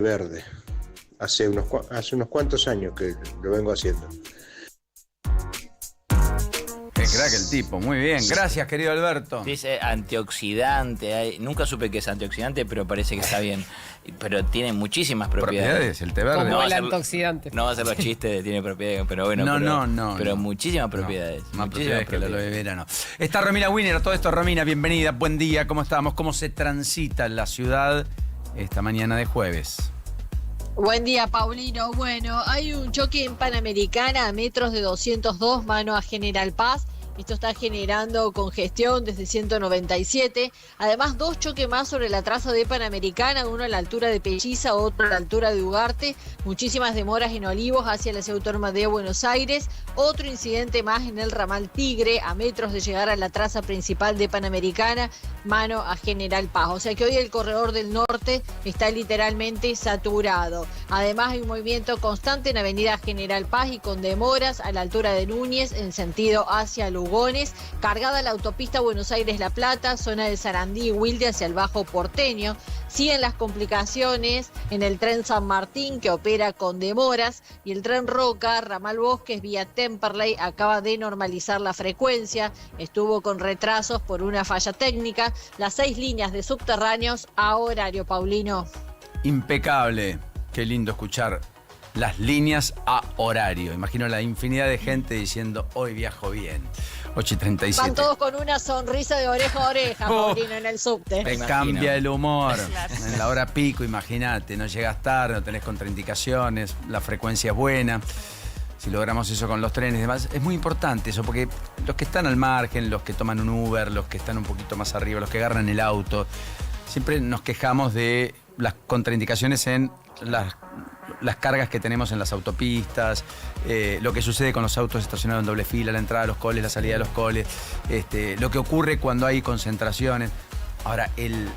verde. Hace unos cuantos años que lo vengo haciendo. Qué crack el tipo, muy bien. Gracias, querido Alberto. Dice antioxidante. Nunca supe que es antioxidante, pero parece que está bien. Pero tiene muchísimas propiedades. El té verde. Como el antioxidante. No va a ser los chistes de tiene propiedades, pero bueno. Pero muchísimas propiedades. Más propiedades que lo de verano. Está Romina Winner, a todo esto. Romina, bienvenida, buen día, ¿cómo estamos? ¿Cómo se transita en la ciudad esta mañana de jueves? Buen día, Paulino. Bueno, hay un choque en Panamericana a metros de 202, mano a General Paz. Esto está generando congestión desde 197. Además, 2 choques más sobre la traza de Panamericana, uno a la altura de Pelliza, otro a la altura de Ugarte. Muchísimas demoras en Olivos hacia la ciudad autónoma de Buenos Aires. Otro incidente más en el ramal Tigre, a metros de llegar a la traza principal de Panamericana, mano a General Paz. O sea que hoy el corredor del norte está literalmente saturado. Además, hay un movimiento constante en Avenida General Paz y con demoras a la altura de Núñez en sentido hacia Lugones, cargada la autopista Buenos Aires-La Plata, zona de Sarandí y Wilde hacia el Bajo Porteño. Siguen las complicaciones en el tren San Martín, que opera con demoras, y el tren Roca, ramal Bosques, vía Temperley, acaba de normalizar la frecuencia. Estuvo con retrasos por una falla técnica. Las 6 líneas de subterráneos a horario, Paulino. Impecable. Qué lindo escuchar las líneas a horario. Imagino la infinidad de gente diciendo, hoy viajo bien. 8:37. Van todos con una sonrisa de oreja a oreja, Paulino, en el subte. Me cambia el humor. En la hora pico, imagínate, no llegas tarde, no tenés contraindicaciones, la frecuencia es buena. Si logramos eso con los trenes y demás, es muy importante eso, porque los que están al margen, los que toman un Uber, los que están un poquito más arriba, los que agarran el auto, siempre nos quejamos de las contraindicaciones en las cargas que tenemos en las autopistas, lo que sucede con los autos estacionados en doble fila, la entrada a los coles, la salida de los coles, lo que ocurre cuando hay concentraciones. Ahora, el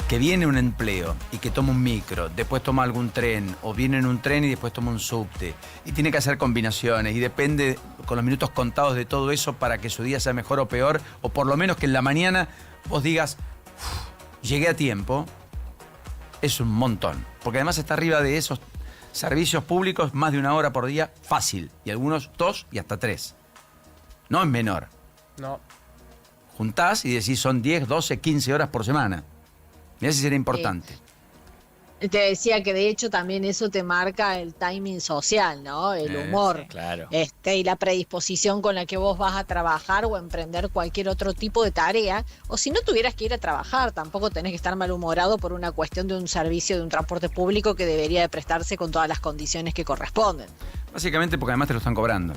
que viene un empleo y que toma un micro, después toma algún tren, o viene en un tren y después toma un subte, y tiene que hacer combinaciones, y depende con los minutos contados de todo eso para que su día sea mejor o peor, o por lo menos que en la mañana vos digas, llegué a tiempo, es un montón. Porque además está arriba de esos servicios públicos más de 1 hora por día, fácil. Y algunos 2 y hasta 3. No es menor. No. Juntás y decís son 10, 12, 15 horas por semana. Mirá si sería importante. Te decía que de hecho también eso te marca el timing social, ¿no? El humor. Sí, claro. Y la predisposición con la que vos vas a trabajar o emprender cualquier otro tipo de tarea. O si no tuvieras que ir a trabajar, tampoco tenés que estar malhumorado por una cuestión de un servicio de un transporte público que debería de prestarse con todas las condiciones que corresponden. Básicamente porque además te lo están cobrando.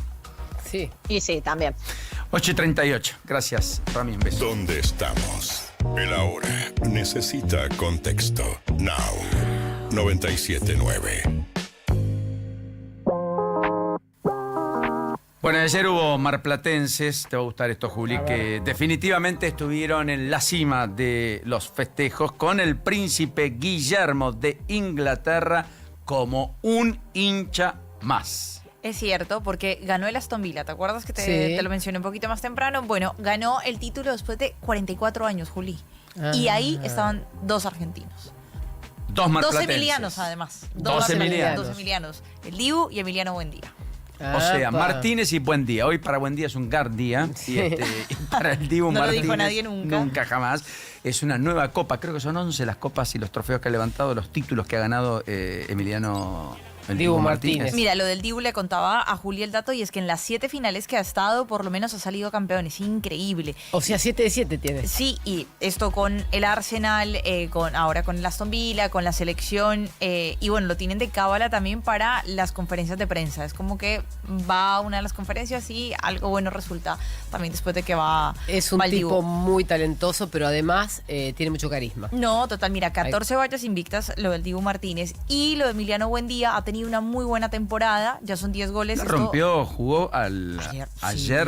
Sí. Y sí, también. 8:38. Gracias, Rami, un beso. ¿Dónde estamos? El ahora necesita contexto. Now. 97.9. Bueno, ayer hubo marplatenses, te va a gustar esto, Juli, que definitivamente estuvieron en la cima de los festejos con el príncipe Guillermo de Inglaterra como un hincha más. Es cierto, porque ganó el Aston Villa. ¿Te acuerdas que te lo mencioné un poquito más temprano? Bueno, ganó el título después de 44 años, Juli. Y ahí estaban 2 argentinos. 2 marplatenses. 2 emilianos, además. 2 emilianos. 2 emilianos. El Dibu y Emiliano Buendía. O sea, Martínez y Buendía. Hoy para Buendía es un gran día. Y para el Dibu no Martínez. lo dijo nadie nunca. Nunca jamás. Es una nueva copa. Creo que son 11 las copas y los trofeos que ha levantado, los títulos que ha ganado Emiliano. El Dibu Martínez. Mira, lo del Dibu le contaba a Juli el dato y es que en las 7 finales que ha estado, por lo menos ha salido campeón. Es increíble. O sea, 7 de 7 tiene. Sí, y esto con el Arsenal, ahora con el Aston Villa, con la selección, y bueno, lo tienen de cábala también para las conferencias de prensa. Es como que va a una de las conferencias y algo bueno resulta también después de que va. Es un va el tipo Dibu. muy talentoso, pero además tiene mucho carisma. No, total, mira, 14 vallas invictas, lo del Dibu Martínez, y lo de Emiliano Buendía ha tenido tenido una muy buena temporada, ya son 10 goles. La rompió, jugó ayer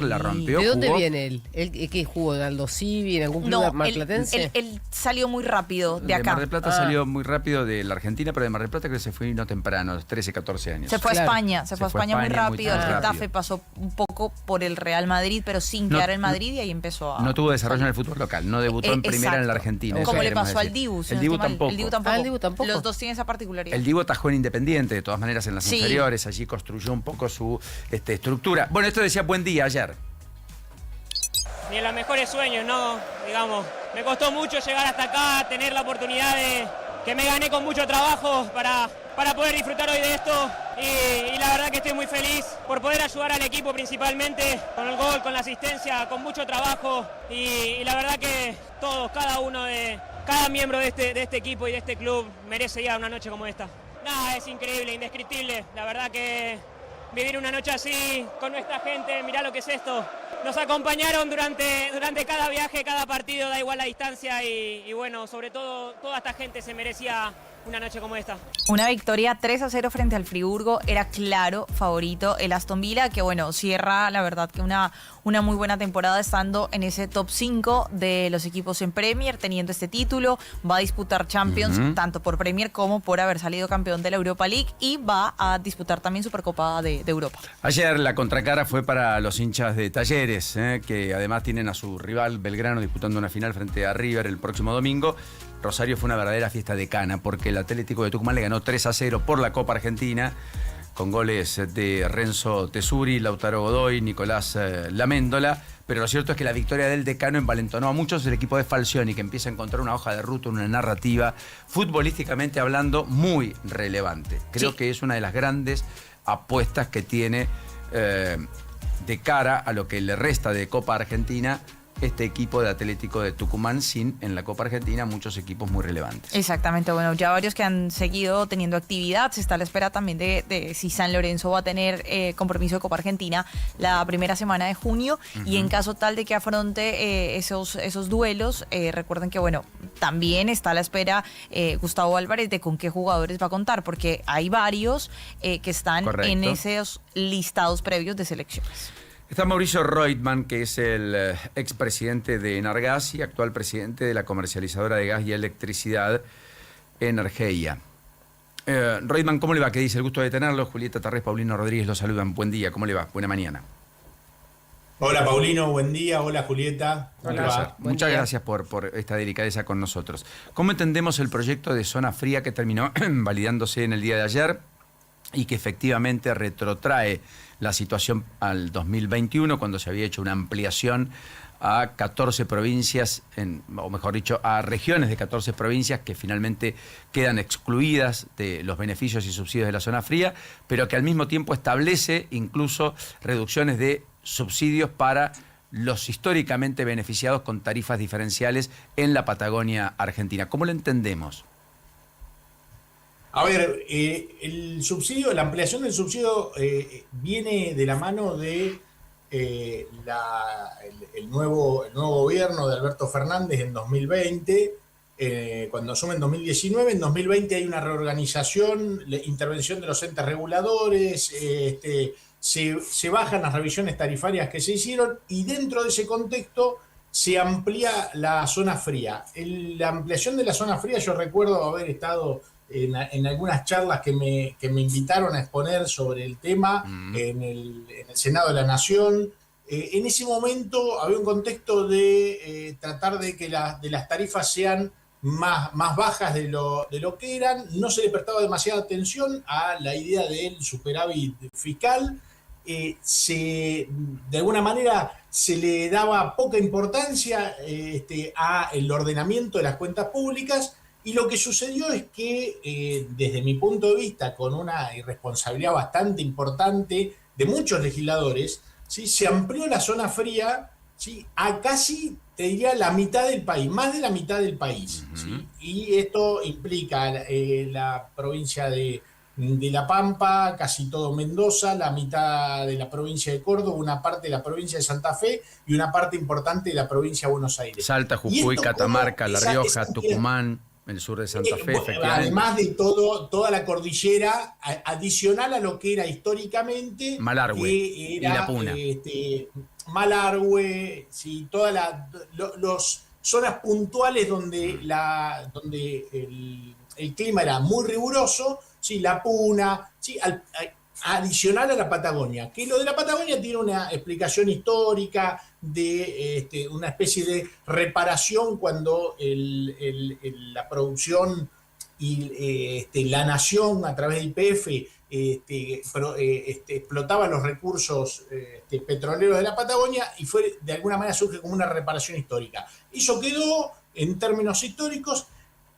sí. la rompió. ¿De dónde jugó, viene él? ¿Él qué jugó? ¿En Aldo Civi? ¿En algún club No, marplatense? él salió muy rápido de acá. Mar del Plata salió muy rápido de la Argentina, pero de Mar del Plata creo que se fue no temprano, a los 13, 14 años. Se fue a Claro. España, se fue a España muy rápido. El rápido. Getafe pasó un poco por el Real Madrid, pero sin No, quedar en Madrid y ahí empezó a... No tuvo desarrollo en el fútbol local, no debutó en primera en la exacto. Argentina. eso Como le queremos pasó al decir. Dibu. si El no Dibu estoy mal. tampoco. El Dibu tampoco. Ah, el Dibu tampoco. Los dos tienen esa particularidad. El Dibu atajó en Independiente, de todas maneras en las Sí. inferiores, allí construyó un poco su estructura. Bueno, esto decía buen día ayer. Ni en los mejores sueños, ¿no? Digamos, me costó mucho llegar hasta acá, tener la oportunidad que me gané con mucho trabajo para poder disfrutar hoy de esto. Y la verdad que estoy muy feliz por poder ayudar al equipo principalmente, con el gol, con la asistencia, con mucho trabajo. Y la verdad que todos, cada miembro de este equipo y de este club merece ya una noche como esta. Nada, es increíble, indescriptible. La verdad que vivir una noche así con nuestra gente, mirá lo que es esto. Nos acompañaron durante cada viaje, cada partido, da igual la distancia y bueno, sobre todo toda esta gente se merecía una noche como esta. Una victoria 3-0 frente al Friburgo, era claro favorito el Aston Villa, que bueno, cierra la verdad que una muy buena temporada estando en ese top 5 de los equipos en Premier, teniendo este título, va a disputar Champions tanto por Premier como por haber salido campeón de la Europa League y va a disputar también Supercopa de Europa. Ayer la contracara fue para los hinchas de Talleres, que además tienen a su rival Belgrano disputando una final frente a River el próximo domingo. Rosario fue una verdadera fiesta de cana porque el Atlético de Tucumán le ganó 3-0 por la Copa Argentina con goles de Renzo Tesuri, Lautaro Godoy, Nicolás Laméndola. Pero lo cierto es que la victoria del Decano envalentonó a muchos. El equipo de Falcioni, que empieza a encontrar una hoja de ruta, una narrativa, futbolísticamente hablando, muy relevante. Creo que es una de las grandes apuestas que tiene de cara a lo que le resta de Copa Argentina este equipo de Atlético de Tucumán, sin en la Copa Argentina muchos equipos muy relevantes. Exactamente, bueno, ya varios que han seguido teniendo actividad. Se está a la espera también de si San Lorenzo va a tener compromiso de Copa Argentina la primera semana de junio. Y en caso tal de que afronte esos duelos, recuerden que, bueno, también está a la espera Gustavo Álvarez de con qué jugadores va a contar, porque hay varios que están en esos listados previos de selecciones. Está Mauricio Reutemann, que es el expresidente de Enargas y actual presidente de la comercializadora de gas y electricidad Energeia. Reutemann, ¿cómo le va? ¿Qué dice? El gusto de tenerlo. Julieta Tarrés, Paulino Rodríguez lo saludan. Buen día, ¿cómo le va? Buena mañana. Hola Paulino, buen día. Hola Julieta. Muchas gracias por esta delicadeza con nosotros. ¿Cómo entendemos el proyecto de zona fría que terminó validándose en el día de ayer y que efectivamente retrotrae la situación al 2021, cuando se había hecho una ampliación a 14 provincias, o mejor dicho, a regiones de 14 provincias que finalmente quedan excluidas de los beneficios y subsidios de la zona fría, pero que al mismo tiempo establece incluso reducciones de subsidios para los históricamente beneficiados con tarifas diferenciales en la Patagonia Argentina? ¿Cómo lo entendemos? A ver, el subsidio, la ampliación del subsidio viene de la mano de el nuevo gobierno de Alberto Fernández en 2020, cuando asume en 2019. En 2020 hay una reorganización, intervención de los entes reguladores, se bajan las revisiones tarifarias que se hicieron y dentro de ese contexto se amplía la zona fría. La ampliación de la zona fría, yo recuerdo haber estado en algunas charlas que me invitaron a exponer sobre el tema en el Senado de la Nación. En ese momento había un contexto de tratar de que las tarifas sean más bajas de lo que eran. No se le prestaba demasiada atención a la idea del superávit fiscal. De alguna manera se le daba poca importancia a el ordenamiento de las cuentas públicas. Y lo que sucedió es que, desde mi punto de vista, con una irresponsabilidad bastante importante de muchos legisladores, ¿sí?, se amplió la zona fría, ¿sí?, a casi, te diría, la mitad del país, más de la mitad del país. ¿Sí? Y esto implica la provincia de La Pampa, casi todo Mendoza, la mitad de la provincia de Córdoba, una parte de la provincia de Santa Fe y una parte importante de la provincia de Buenos Aires. Salta, Jujuy, Catamarca, La Rioja, Tucumán. el sur de Santa Fe, efectivamente. Además de toda la cordillera, adicional a lo que era históricamente Malargüe que era, y La Puna. Malargüe, sí, todas las zonas puntuales donde el clima era muy riguroso, sí, La Puna, sí, adicional a la Patagonia, que lo de la Patagonia tiene una explicación histórica de una especie de reparación cuando la producción y la nación a través de YPF explotaba los recursos petroleros de la Patagonia y de alguna manera surge como una reparación histórica. Eso quedó en términos históricos.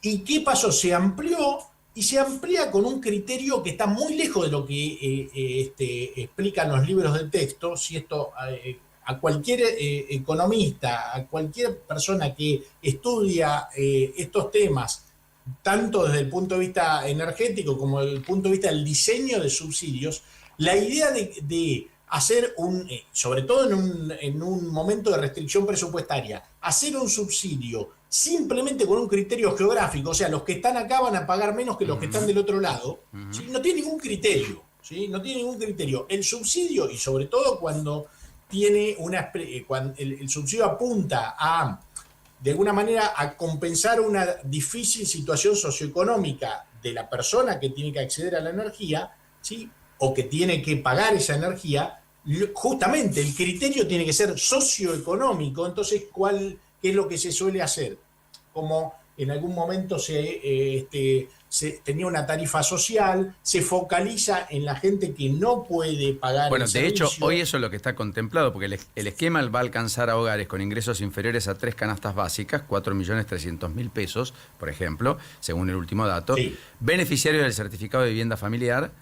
¿Y qué pasó? Se amplió y se amplía con un criterio que está muy lejos de lo que explican los libros de texto. Si esto a cualquier economista, a cualquier persona que estudia estos temas, tanto desde el punto de vista energético como desde el punto de vista del diseño de subsidios, la idea de hacer sobre todo en un momento de restricción presupuestaria, hacer un subsidio simplemente con un criterio geográfico, o sea, los que están acá van a pagar menos que los que están del otro lado, ¿sí? No tiene ningún criterio, ¿sí? No tiene ningún criterio. El subsidio, y sobre todo cuando cuando el subsidio apunta de alguna manera, a compensar una difícil situación socioeconómica de la persona que tiene que acceder a la energía, ¿sí? O que tiene que pagar esa energía, justamente el criterio tiene que ser socioeconómico. Entonces, ¿qué es lo que se suele hacer? Como en algún momento se tenía una tarifa social, se focaliza en la gente que no puede pagar Bueno, el de hecho, servicio. hoy eso es lo que está contemplado, porque el esquema va a alcanzar a hogares con ingresos inferiores a 3 canastas básicas, 4.300.000 pesos, por ejemplo, según el último dato, Sí. beneficiarios del certificado de vivienda familiar,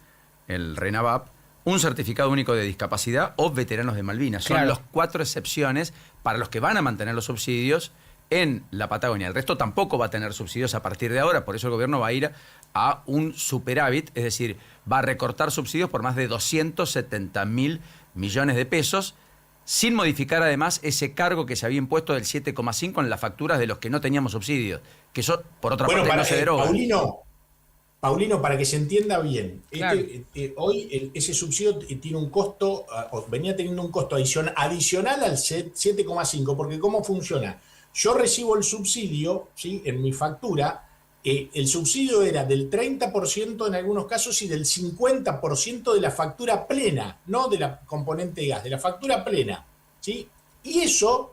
el RENAVAP, un certificado único de discapacidad o veteranos de Malvinas. Son Claro. las 4 excepciones para los que van a mantener los subsidios en la Patagonia. El resto tampoco va a tener subsidios a partir de ahora, por eso el gobierno va a ir a un superávit, es decir, va a recortar subsidios por más de 270.000 millones de pesos, sin modificar además ese cargo que se había impuesto del 7,5 en las facturas de los que no teníamos subsidios, que eso, por otra parte, no se deroga. Paulino, para que se entienda bien, Claro. hoy ese subsidio tiene un costo, o venía teniendo un costo adicional al 7,5, porque ¿cómo funciona? Yo recibo el subsidio, ¿sí? En mi factura, el subsidio era del 30% en algunos casos y del 50% de la factura plena, no de la componente de gas, de la factura plena, ¿sí? Y eso,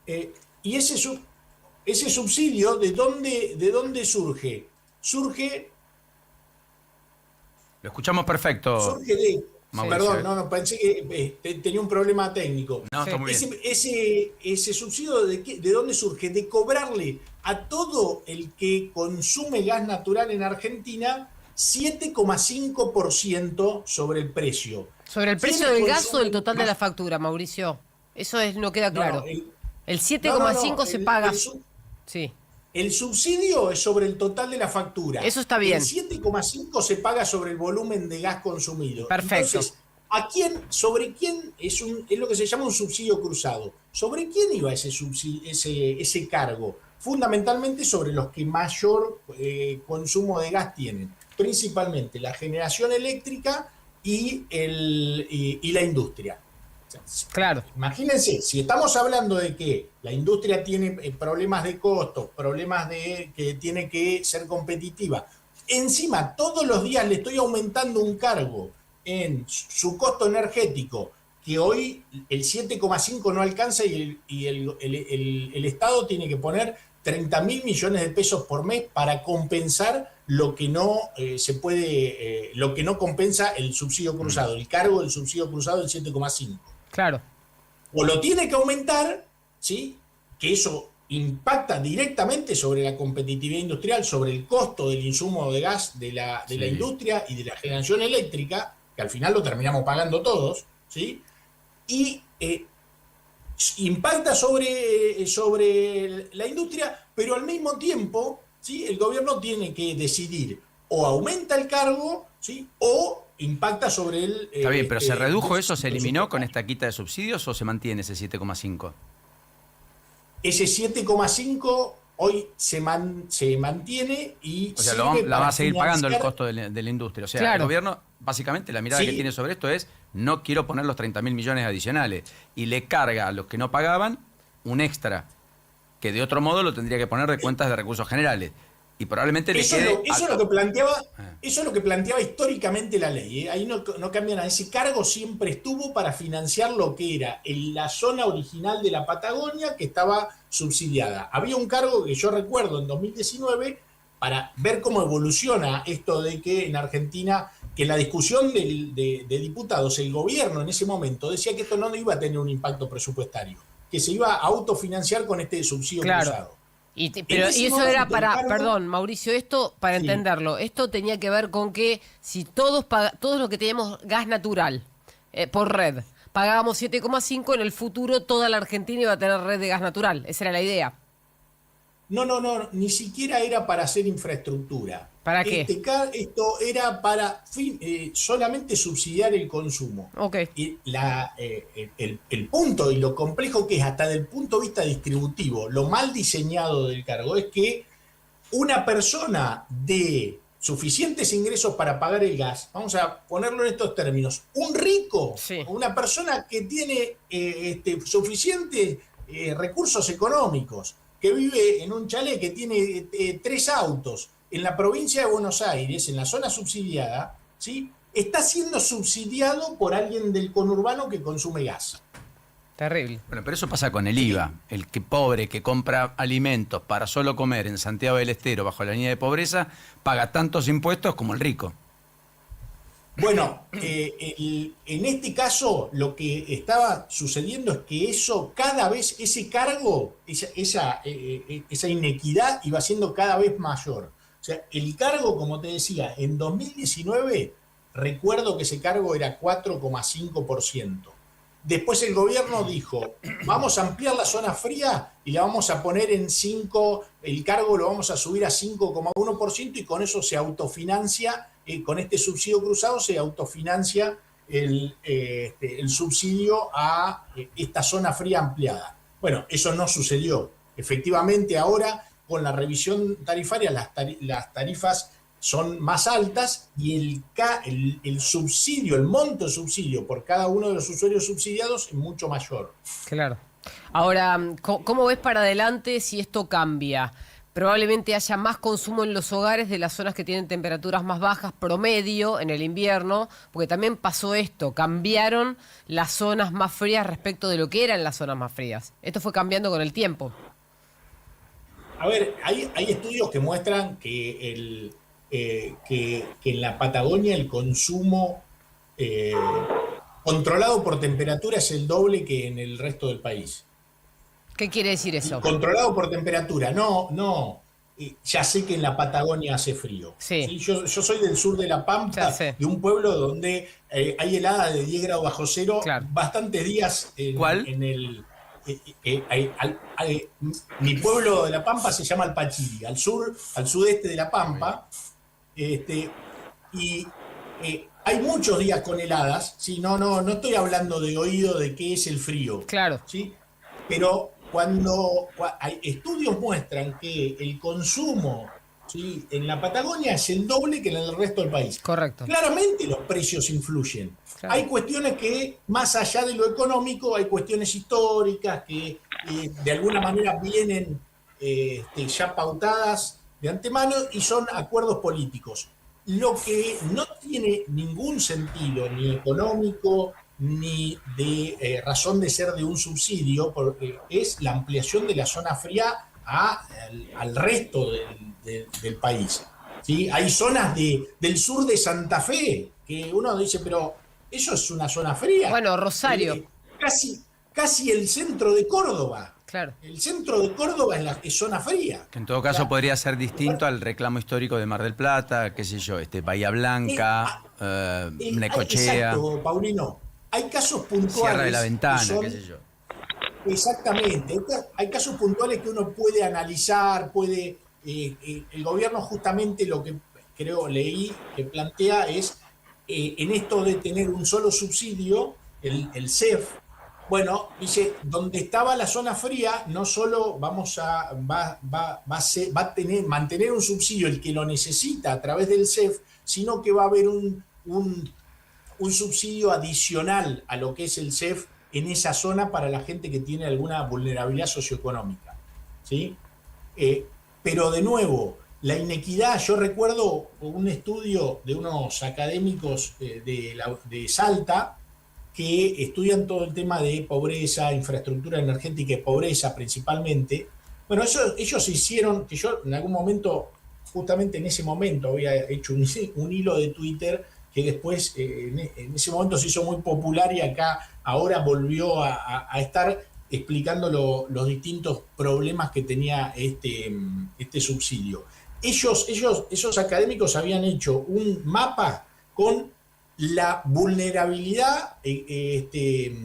ese subsidio, ¿de dónde surge? Lo escuchamos perfecto. Surge de... Mauricio. Perdón, pensé que tenía un problema técnico. No, está muy bien. Ese subsidio, ¿de dónde surge? De cobrarle a todo el que consume gas natural en Argentina 7,5% sobre el precio. ¿Sobre el precio del gas o del total de la factura, Mauricio? Eso no queda claro. El 7,5 se paga. Sí. El subsidio es sobre el total de la factura. Eso está bien. El 7,5 se paga sobre el volumen de gas consumido. Perfecto. Entonces, ¿sobre quién es lo que se llama un subsidio cruzado? ¿Sobre quién iba ese cargo? Fundamentalmente sobre los que mayor consumo de gas tienen, principalmente la generación eléctrica y la industria. Claro. Imagínense, si estamos hablando de que la industria tiene problemas de costos, problemas de que tiene que ser competitiva, encima todos los días le estoy aumentando un cargo en su costo energético, que hoy el 7,5 no alcanza y el Estado tiene que poner 30.000 millones de pesos por mes para compensar lo que no se puede, lo que no compensa el subsidio cruzado, el cargo del subsidio cruzado del 7,5. Claro. O lo tiene que aumentar, ¿sí? Que eso impacta directamente sobre la competitividad industrial, sobre el costo del insumo de gas de la industria y de la generación eléctrica, que al final lo terminamos pagando todos, ¿sí? Y impacta sobre la industria, pero al mismo tiempo, ¿sí? El gobierno tiene que decidir o aumenta el cargo, ¿sí? O impacta sobre el... Está bien, pero ¿se redujo eso? ¿Se eliminó con esta quita de subsidios o se mantiene ese 7,5? Ese 7,5 hoy se mantiene y O sea, sirve la va para a seguir pagando el financiar- costo de la industria. O sea, Claro. el gobierno, básicamente, la mirada Sí. que tiene sobre esto es: no quiero poner los 30.000 millones adicionales. Y le carga a los que no pagaban un extra, que de otro modo lo tendría que poner de cuentas de recursos generales. Y probablemente le Eso, quede. eso es lo que planteaba, eso es lo que planteaba históricamente la ley. Ahí no cambia nada. Ese cargo siempre estuvo para financiar lo que era la zona original de la Patagonia, que estaba subsidiada. Había un cargo que yo recuerdo en 2019 para ver cómo evoluciona esto de que en Argentina, que en la discusión de diputados, el gobierno en ese momento decía que esto no iba a tener un impacto presupuestario, que se iba a autofinanciar con este subsidio cruzado. Pero ese y eso momento era el para, cargo- perdón, Mauricio, esto para Sí. entenderlo, esto tenía que ver con que si todos los que teníamos gas natural por red pagábamos 7,5, en el futuro toda la Argentina iba a tener red de gas natural. Esa era la idea. No, ni siquiera era para hacer infraestructura. ¿Para qué? Esto era para solamente subsidiar el consumo. Ok. Y el punto y lo complejo que es, hasta desde el punto de vista distributivo, lo mal diseñado del cargo es que una persona de suficientes ingresos para pagar el gas, vamos a ponerlo en estos términos, un rico, una persona que tiene suficientes recursos económicos, que vive en un chalet, que tiene 3 autos en la provincia de Buenos Aires, en la zona subsidiada, ¿sí?, está siendo subsidiado por alguien del conurbano que consume gas. Terrible. Bueno, pero eso pasa con el IVA. El que pobre que compra alimentos para solo comer en Santiago del Estero bajo la línea de pobreza paga tantos impuestos como el rico. Bueno, en este caso lo que estaba sucediendo es que eso cada vez, ese cargo, esa inequidad iba siendo cada vez mayor. O sea, el cargo, como te decía, en 2019, recuerdo que ese cargo era 4,5%. Después el gobierno dijo, vamos a ampliar la zona fría y la vamos a poner en 5, el cargo lo vamos a subir a 5,1% y con eso se autofinancia, con este subsidio cruzado se autofinancia el subsidio a esta zona fría ampliada. Bueno, eso no sucedió. Efectivamente ahora con la revisión tarifaria las tarifas son más altas y el subsidio, el monto de subsidio por cada uno de los usuarios subsidiados es mucho mayor. Claro. Ahora, ¿cómo ves para adelante si esto cambia? Probablemente haya más consumo en los hogares de las zonas que tienen temperaturas más bajas promedio en el invierno, porque también pasó esto, cambiaron las zonas más frías respecto de lo que eran las zonas más frías. Esto fue cambiando con el tiempo. A ver, hay estudios que muestran que en la Patagonia el consumo controlado por temperatura es el doble que en el resto del país. ¿Qué quiere decir eso? Controlado por temperatura, no. Ya sé que en la Patagonia hace frío. Sí. Yo soy del sur de La Pampa, de un pueblo donde hay helada de 10 grados bajo cero, bastantes días ¿Cuál? en el... mi pueblo de La Pampa se llama Alpachiri, al sudeste de La Pampa, y hay muchos días con heladas, ¿sí? No estoy hablando de oído de qué es el frío, ¿sí? Pero cuando hay estudios muestran que el consumo, ¿sí?, en la Patagonia es el doble que en el resto del país. Correcto. Claramente los precios influyen. Claro. Hay cuestiones que, más allá de lo económico, hay cuestiones históricas que de alguna manera vienen ya pautadas de antemano y son acuerdos políticos. Lo que no tiene ningún sentido, ni económico, ni de razón de ser de un subsidio, porque es la ampliación de la zona fría al resto del país. ¿Sí? Hay zonas del sur de Santa Fe que uno dice, pero eso es una zona fría. Bueno, Rosario. Casi el centro de Córdoba. Claro. El centro de Córdoba es zona fría. Que en todo caso podría ser distinto al reclamo histórico de Mar del Plata, qué sé yo, Bahía Blanca, Necochea. Exacto, Paulino. Hay casos puntuales. Sierra de la Ventana, qué sé yo. Exactamente. Hay casos puntuales que uno puede analizar, el gobierno justamente lo que leí que plantea es en esto de tener un solo subsidio, el CEF, Bueno, dice, donde estaba la zona fría, no solo va a mantener un subsidio el que lo necesita a través del CEF, sino que va a haber un subsidio adicional a lo que es el CEF en esa zona para la gente que tiene alguna vulnerabilidad socioeconómica, ¿sí? Pero de nuevo, la inequidad, yo recuerdo un estudio de unos académicos de Salta que estudian todo el tema de pobreza, infraestructura energética y pobreza principalmente. Bueno, ellos hicieron, que yo en algún momento, justamente en ese momento, había hecho un hilo de Twitter que después en ese momento se hizo muy popular y acá ahora volvió a estar explicando los distintos problemas que tenía este subsidio. Esos académicos habían hecho un mapa con la vulnerabilidad de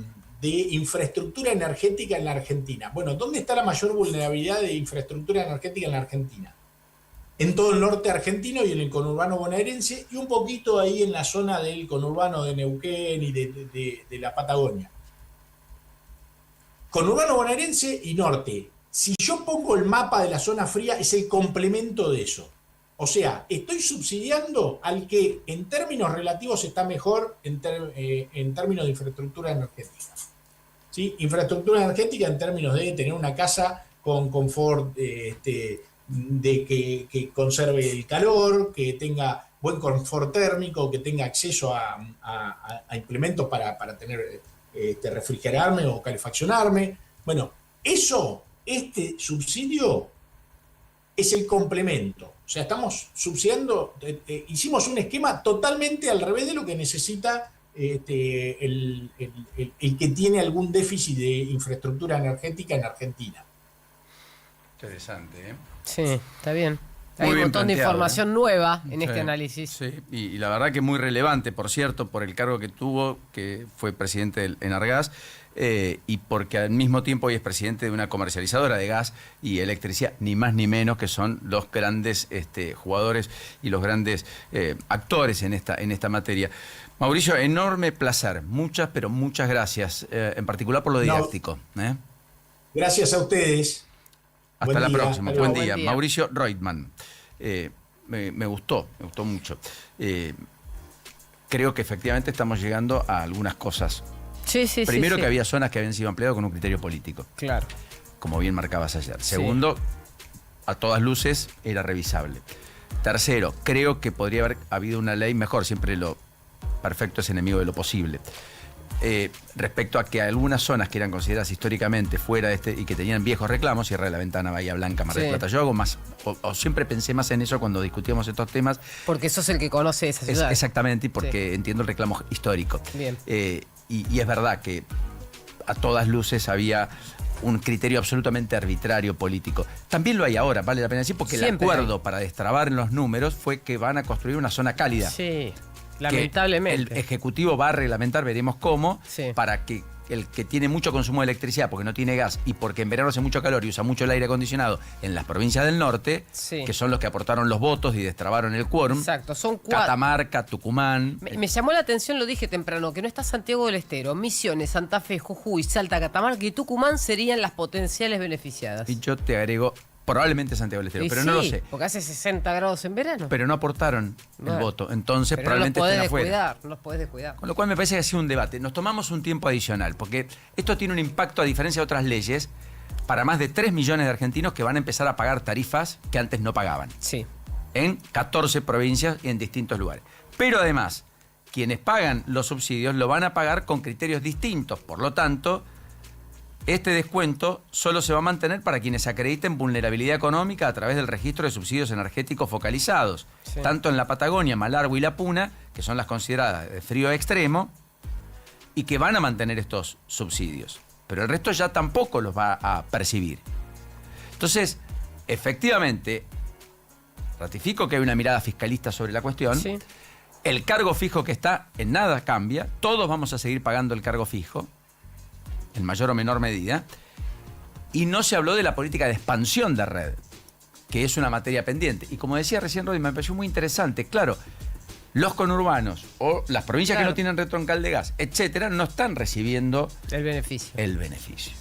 infraestructura energética en la Argentina. Bueno, ¿dónde está la mayor vulnerabilidad de infraestructura energética en la Argentina? En todo el norte argentino y en el conurbano bonaerense y un poquito ahí en la zona del conurbano de Neuquén y de la Patagonia. Conurbano bonaerense y norte. Si yo pongo el mapa de la zona fría, es el complemento de eso. O sea, estoy subsidiando al que en términos relativos está mejor en términos de infraestructura energética. ¿Sí? Infraestructura energética en términos de tener una casa con confort, de que conserve el calor, que tenga buen confort térmico, que tenga acceso a implementos para tener refrigerarme o calefaccionarme. Bueno, este subsidio es el complemento. O sea, estamos subsidiando, hicimos un esquema totalmente al revés de lo que necesita el que tiene algún déficit de infraestructura energética en Argentina. Interesante, ¿eh? Sí, está bien. Hay Muy un bien montón de planteado, información nueva en este análisis. Sí, y la verdad que muy relevante, por cierto, por el cargo que tuvo, que fue presidente del Enargas, y porque al mismo tiempo hoy es presidente de una comercializadora de gas y electricidad, ni más ni menos, que son los grandes jugadores y los grandes actores en esta materia. Mauricio, enorme placer. Muchas, pero muchas gracias, en particular por lo didáctico. Gracias a ustedes. Hasta la próxima. Buen Buen día. día. Mauricio Reutemann. Me gustó mucho. Creo que efectivamente estamos llegando a algunas cosas. Sí. Primero, que había zonas que habían sido ampliadas con un criterio político, Claro. como bien marcabas ayer. Segundo, a todas luces era revisable. Tercero, creo que podría haber habido una ley mejor. Siempre lo perfecto es enemigo de lo posible. Respecto a que algunas zonas que eran consideradas históricamente fuera de y que tenían viejos reclamos, Sierra de la Ventana, Bahía Blanca, Mar del Plata, yo hago más, o siempre pensé más en eso cuando discutíamos estos temas. Porque sos el que conoce esa ciudad. Exactamente, y porque entiendo el reclamo histórico. Bien. Y es verdad que a todas luces había un criterio absolutamente arbitrario político. También lo hay ahora, vale la pena decir, porque Siempre el acuerdo para destrabar en los números fue que van a construir una zona cálida. Sí, lamentablemente. El Ejecutivo va a reglamentar, veremos cómo, Sí. para que el que tiene mucho consumo de electricidad porque no tiene gas y porque en verano hace mucho calor y usa mucho el aire acondicionado en las provincias del norte, Sí. que son los que aportaron los votos y destrabaron el quórum. Exacto, son 4. Catamarca, Tucumán. Me llamó la atención, lo dije temprano, que no está Santiago del Estero, Misiones, Santa Fe, Jujuy, Salta, Catamarca y Tucumán serían las potenciales beneficiadas. Y yo te agrego, probablemente Santiago del Estero, Y pero sí, no lo sé. porque hace 60 grados en verano. Pero no aportaron el Bueno, voto, entonces Pero no los probablemente podés estén afuera. descuidar, no los podés descuidar. Con lo cual me parece que ha sido un debate. Nos tomamos un tiempo adicional, porque esto tiene un impacto, a diferencia de otras leyes, para más de 3 millones de argentinos que van a empezar a pagar tarifas que antes no pagaban. Sí. En 14 provincias y en distintos lugares. Pero además, quienes pagan los subsidios lo van a pagar con criterios distintos. Por lo tanto, este descuento solo se va a mantener para quienes acrediten vulnerabilidad económica a través del registro de subsidios energéticos focalizados, Sí. tanto en la Patagonia, Malargüe y La Puna, que son las consideradas de frío extremo, y que van a mantener estos subsidios. Pero el resto ya tampoco los va a percibir. Entonces, efectivamente, ratifico que hay una mirada fiscalista sobre la cuestión. Sí. El cargo fijo que está en nada cambia. Todos vamos a seguir pagando el cargo fijo, en mayor o menor medida. Y no se habló de la política de expansión de red, que es una materia pendiente. Y como decía recién Rodi, me pareció muy interesante. Claro, los conurbanos o las provincias Claro. que no tienen red troncal de gas, etcétera, no están recibiendo El beneficio. el beneficio.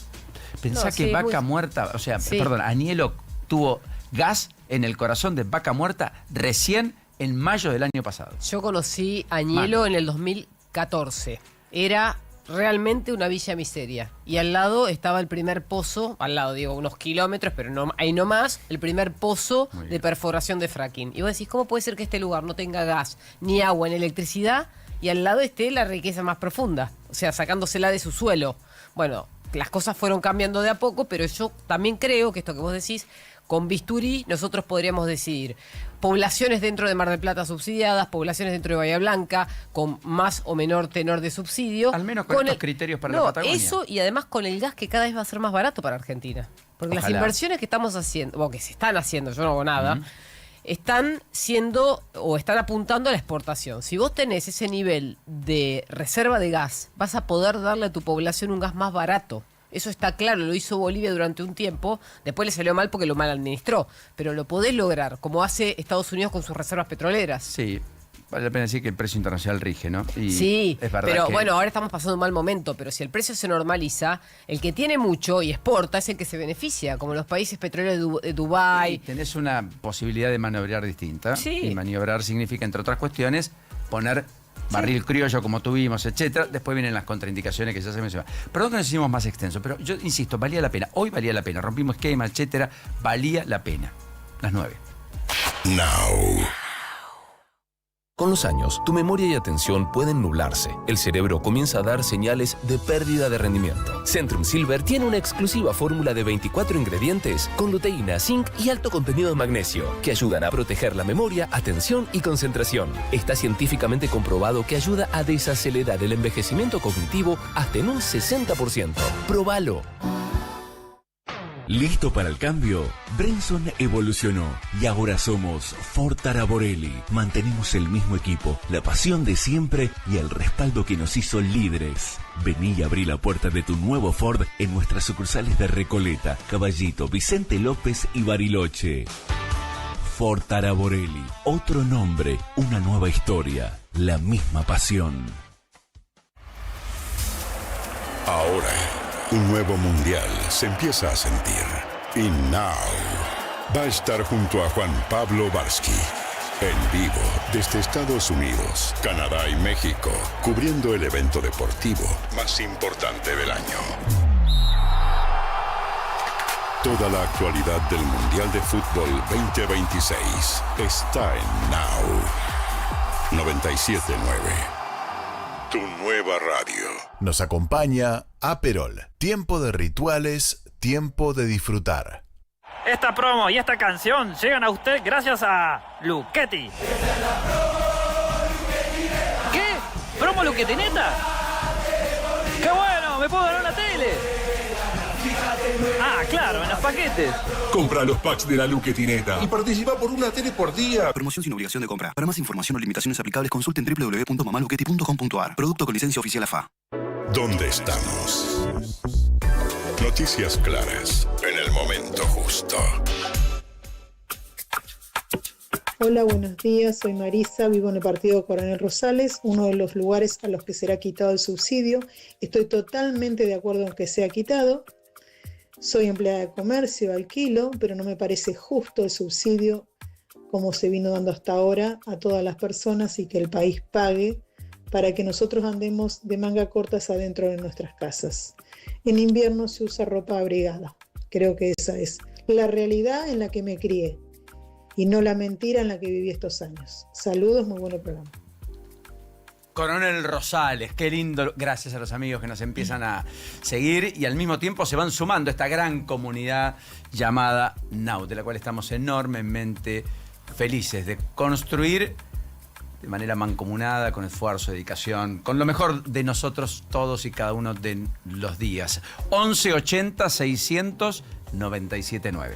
Pensá No, que sí, Vaca muy- Muerta, o sea, Sí. perdón, Anielo tuvo gas en el corazón de Vaca Muerta recién en mayo del año pasado. Yo conocí a Añelo en el 2014. Era realmente una villa miseria. Y al lado estaba el primer pozo, al lado digo unos kilómetros, pero no, ahí no más, el primer pozo Muy bien. de perforación de fracking. Y vos decís, ¿cómo puede ser que este lugar no tenga gas, ni agua, ni electricidad, y al lado esté la riqueza más profunda? O sea, sacándosela de su suelo. Bueno, las cosas fueron cambiando de a poco, pero yo también creo que esto que vos decís, con bisturí nosotros podríamos decidir poblaciones dentro de Mar del Plata subsidiadas, poblaciones dentro de Bahía Blanca con más o menor tenor de subsidio. Al menos con estos criterios para la Patagonia. Eso y además con el gas que cada vez va a ser más barato para Argentina. Porque las Ojalá. inversiones que estamos haciendo, o que se están haciendo, yo no hago nada, están siendo o están apuntando a la exportación. Si vos tenés ese nivel de reserva de gas, vas a poder darle a tu población un gas más barato. Eso está claro, lo hizo Bolivia durante un tiempo, después le salió mal porque lo mal administró, pero lo podés lograr, como hace Estados Unidos con sus reservas petroleras. Sí, vale la pena decir que el precio internacional rige, ¿no? Y Sí, es verdad pero que- bueno, ahora estamos pasando un mal momento, pero si el precio se normaliza, el que tiene mucho y exporta es el que se beneficia, como los países petroleros de Dubái. tenés una posibilidad de maniobrar distinta. Sí. Y maniobrar significa, entre otras cuestiones, poner barril criollo como tuvimos, etcétera. Después vienen las contraindicaciones que ya se mencionaron. Perdón que nos hicimos más extenso, pero yo insisto, valía la pena. Hoy valía la pena. Rompimos esquema, etcétera. Valía la pena. Las 9. Now. Con los años, tu memoria y atención pueden nublarse. El cerebro comienza a dar señales de pérdida de rendimiento. Centrum Silver tiene una exclusiva fórmula de 24 ingredientes con luteína, zinc y alto contenido de magnesio que ayudan a proteger la memoria, atención y concentración. Está científicamente comprobado que ayuda a desacelerar el envejecimiento cognitivo hasta en un 60%. ¡Próbalo! ¿Listo para el cambio? Brenson evolucionó y ahora somos Ford Taraborelli. Mantenemos el mismo equipo, la pasión de siempre y el respaldo que nos hizo líderes. Vení y abrí la puerta de tu nuevo Ford en nuestras sucursales de Recoleta, Caballito, Vicente López y Bariloche. Ford Taraborelli, otro nombre, una nueva historia, la misma pasión. Ahora, un nuevo mundial se empieza a sentir. Y Now va a estar junto a Juan Pablo Varsky. En vivo desde Estados Unidos, Canadá y México, cubriendo el evento deportivo más importante del año. Toda la actualidad del Mundial de Fútbol 2026 está en Now 97.9. Tu nueva radio. Nos acompaña Aperol. Tiempo de rituales, tiempo de disfrutar. Esta promo y esta canción llegan a usted gracias a Luchetti. ¿Qué? ¿Promo Luchetti neta? ¡Qué bueno! ¡Me puedo ganar una tele! Ah, claro, en los paquetes. Compra los packs de la Luchetineta y participa por una tele por día. Promoción sin obligación de compra. Para más información o limitaciones aplicables, consulten www.mamaluchetti.com.ar. Producto con licencia oficial AFA. ¿Dónde estamos? Noticias claras en el momento justo. Hola, buenos días. Soy Marisa, vivo en el partido Coronel Rosales, uno de los lugares a los que será quitado el subsidio. Estoy totalmente de acuerdo en que sea quitado. Soy empleada de comercio, alquilo, pero no me parece justo el subsidio como se vino dando hasta ahora a todas las personas y que el país pague para que nosotros andemos de manga cortas adentro de nuestras casas. En invierno se usa ropa abrigada. Creo que esa es la realidad en la que me crié y no la mentira en la que viví estos años. Saludos, muy buen programa. Coronel Rosales, qué lindo. Gracias a los amigos que nos empiezan a seguir y al mismo tiempo se van sumando a esta gran comunidad llamada Now, de la cual estamos enormemente felices de construir de manera mancomunada, con esfuerzo, dedicación, con lo mejor de nosotros todos y cada uno de los días. 1180 600 979.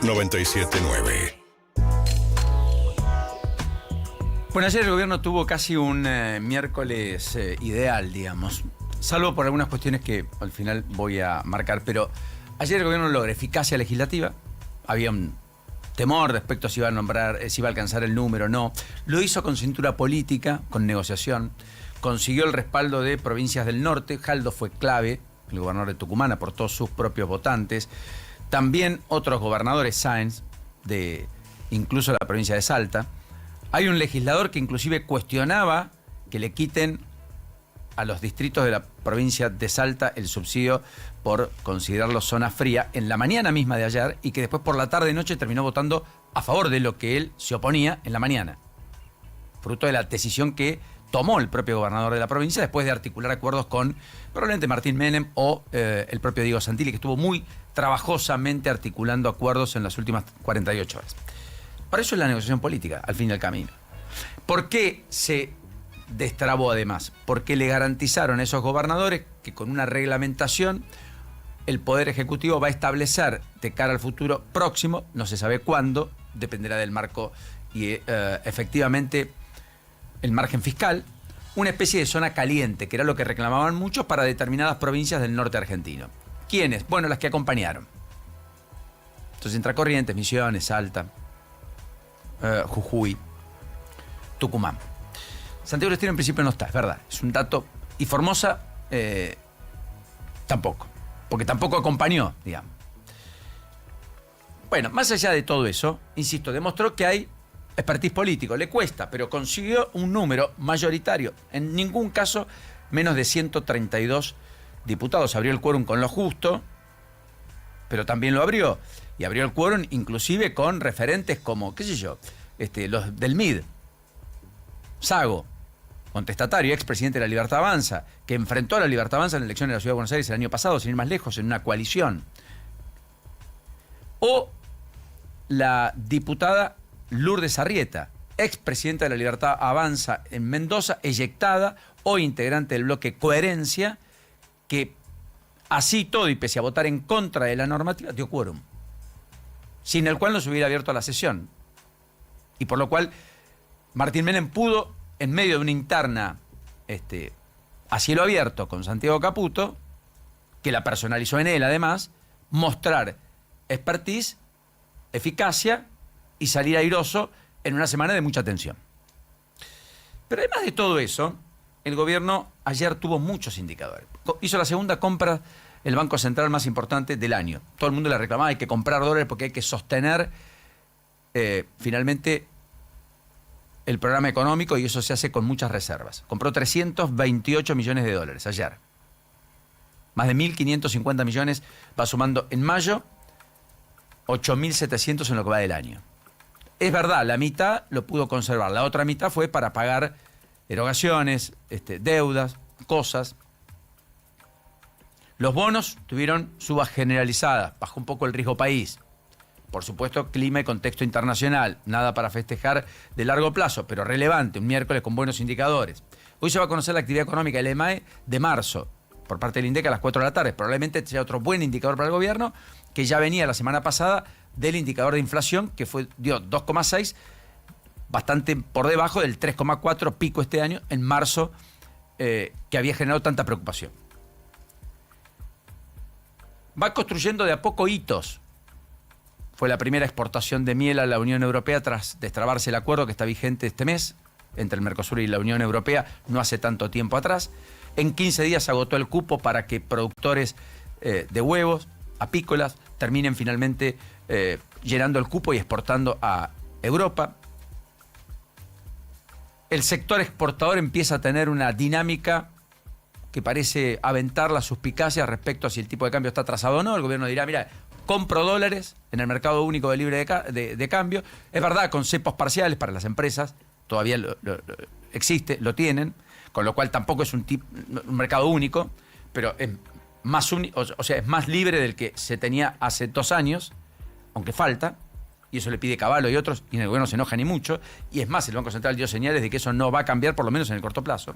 979. Bueno, ayer el gobierno tuvo casi un miércoles ideal, digamos, salvo por algunas cuestiones que al final voy a marcar, pero ayer el gobierno logra eficacia legislativa, había un temor respecto a si iba a nombrar, si iba a alcanzar el número o no, lo hizo con cintura política, con negociación, consiguió el respaldo de provincias del norte, Jaldo fue clave, el gobernador de Tucumán aportó sus propios votantes, también otros gobernadores, Sáenz, de incluso la provincia de Salta. Hay un legislador que inclusive cuestionaba que le quiten a los distritos de la provincia de Salta el subsidio por considerarlo zona fría en la mañana misma de ayer y que después por la tarde y noche terminó votando a favor de lo que él se oponía en la mañana. Fruto de la decisión que tomó el propio gobernador de la provincia después de articular acuerdos con probablemente Martín Menem o el propio Diego Santilli, que estuvo muy trabajosamente articulando acuerdos en las últimas 48 horas. Para eso es la negociación política, al fin del camino. ¿Por qué se destrabó además? Porque le garantizaron a esos gobernadores que con una reglamentación el Poder Ejecutivo va a establecer de cara al futuro próximo, no se sabe cuándo, dependerá del marco y efectivamente el margen fiscal, una especie de zona caliente, que era lo que reclamaban muchos para determinadas provincias del norte argentino. ¿Quiénes? Bueno, las que acompañaron. Entonces entra Corrientes, Misiones, Salta, Jujuy, Tucumán. Santiago del Estero en principio no está, es verdad, es un dato. Y Formosa tampoco, porque tampoco acompañó, digamos. Bueno, más allá de todo eso, insisto, demostró que hay expertise político, le cuesta, pero consiguió un número mayoritario, en ningún caso menos de 132 diputados. Abrió el quórum con lo justo, pero también lo abrió. Y abrió el quórum inclusive con referentes como, qué sé yo, los del MID. Sago, contestatario, expresidente de la Libertad Avanza, que enfrentó a la Libertad Avanza en la elección de la Ciudad de Buenos Aires el año pasado, sin ir más lejos, en una coalición. O la diputada Lourdes Arrieta, expresidenta de la Libertad Avanza en Mendoza, eyectada, hoy integrante del bloque Coherencia, que así todo y pese a votar en contra de la normativa, dio quórum, sin el cual no se hubiera abierto la sesión. Y por lo cual Martín Menem pudo, en medio de una interna a cielo abierto con Santiago Caputo, que la personalizó en él además, mostrar expertise, eficacia y salir airoso en una semana de mucha tensión. Pero además de todo eso, el gobierno ayer tuvo muchos indicadores. Hizo la segunda compra el Banco Central más importante del año. Todo el mundo le reclamaba, hay que comprar dólares porque hay que sostener finalmente el programa económico y eso se hace con muchas reservas. Compró 328 millones de dólares ayer. Más de 1.550 millones va sumando en mayo, 8.700 en lo que va del año. Es verdad, la mitad lo pudo conservar, la otra mitad fue para pagar erogaciones, deudas, cosas. Los bonos tuvieron subas generalizadas, bajó un poco el riesgo país. Por supuesto, clima y contexto internacional, nada para festejar de largo plazo, pero relevante, un miércoles con buenos indicadores. Hoy se va a conocer la actividad económica del EMAE de marzo, por parte del INDEC a las 4 de la tarde. Probablemente sea otro buen indicador para el gobierno, que ya venía la semana pasada del indicador de inflación, que dio 2,6, bastante por debajo del 3,4 pico este año, en marzo, que había generado tanta preocupación. Va construyendo de a poco hitos. Fue la primera exportación de miel a la Unión Europea tras destrabarse el acuerdo que está vigente este mes entre el Mercosur y la Unión Europea, no hace tanto tiempo atrás. En 15 días se agotó el cupo para que productores de huevos, apícolas, terminen finalmente llenando el cupo y exportando a Europa. El sector exportador empieza a tener una dinámica que parece aventar las suspicacias respecto a si el tipo de cambio está atrasado o no. El gobierno dirá, mira, compro dólares en el mercado único de libre de cambio. Es verdad, con cepos parciales para las empresas, todavía existe, lo tienen, con lo cual tampoco es un mercado único, pero es más es más libre del que se tenía hace 2 años, aunque falta, y eso le pide Cavallo y otros, y en el gobierno se enoja ni mucho, y es más, el Banco Central dio señales de que eso no va a cambiar, por lo menos en el corto plazo.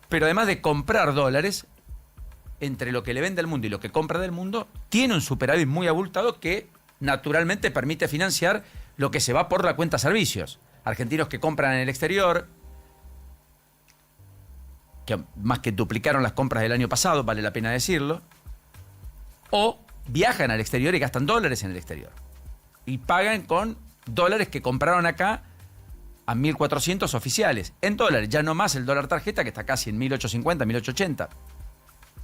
Pero además de comprar dólares, entre lo que le vende al mundo y lo que compra del mundo, tiene un superávit muy abultado que naturalmente permite financiar lo que se va por la cuenta servicios. Argentinos que compran en el exterior, que más que duplicaron las compras del año pasado, vale la pena decirlo, o viajan al exterior y gastan dólares en el exterior. Y pagan con dólares que compraron acá a 1.400 oficiales. En dólares, ya no más el dólar tarjeta, que está casi en 1.850, 1.880.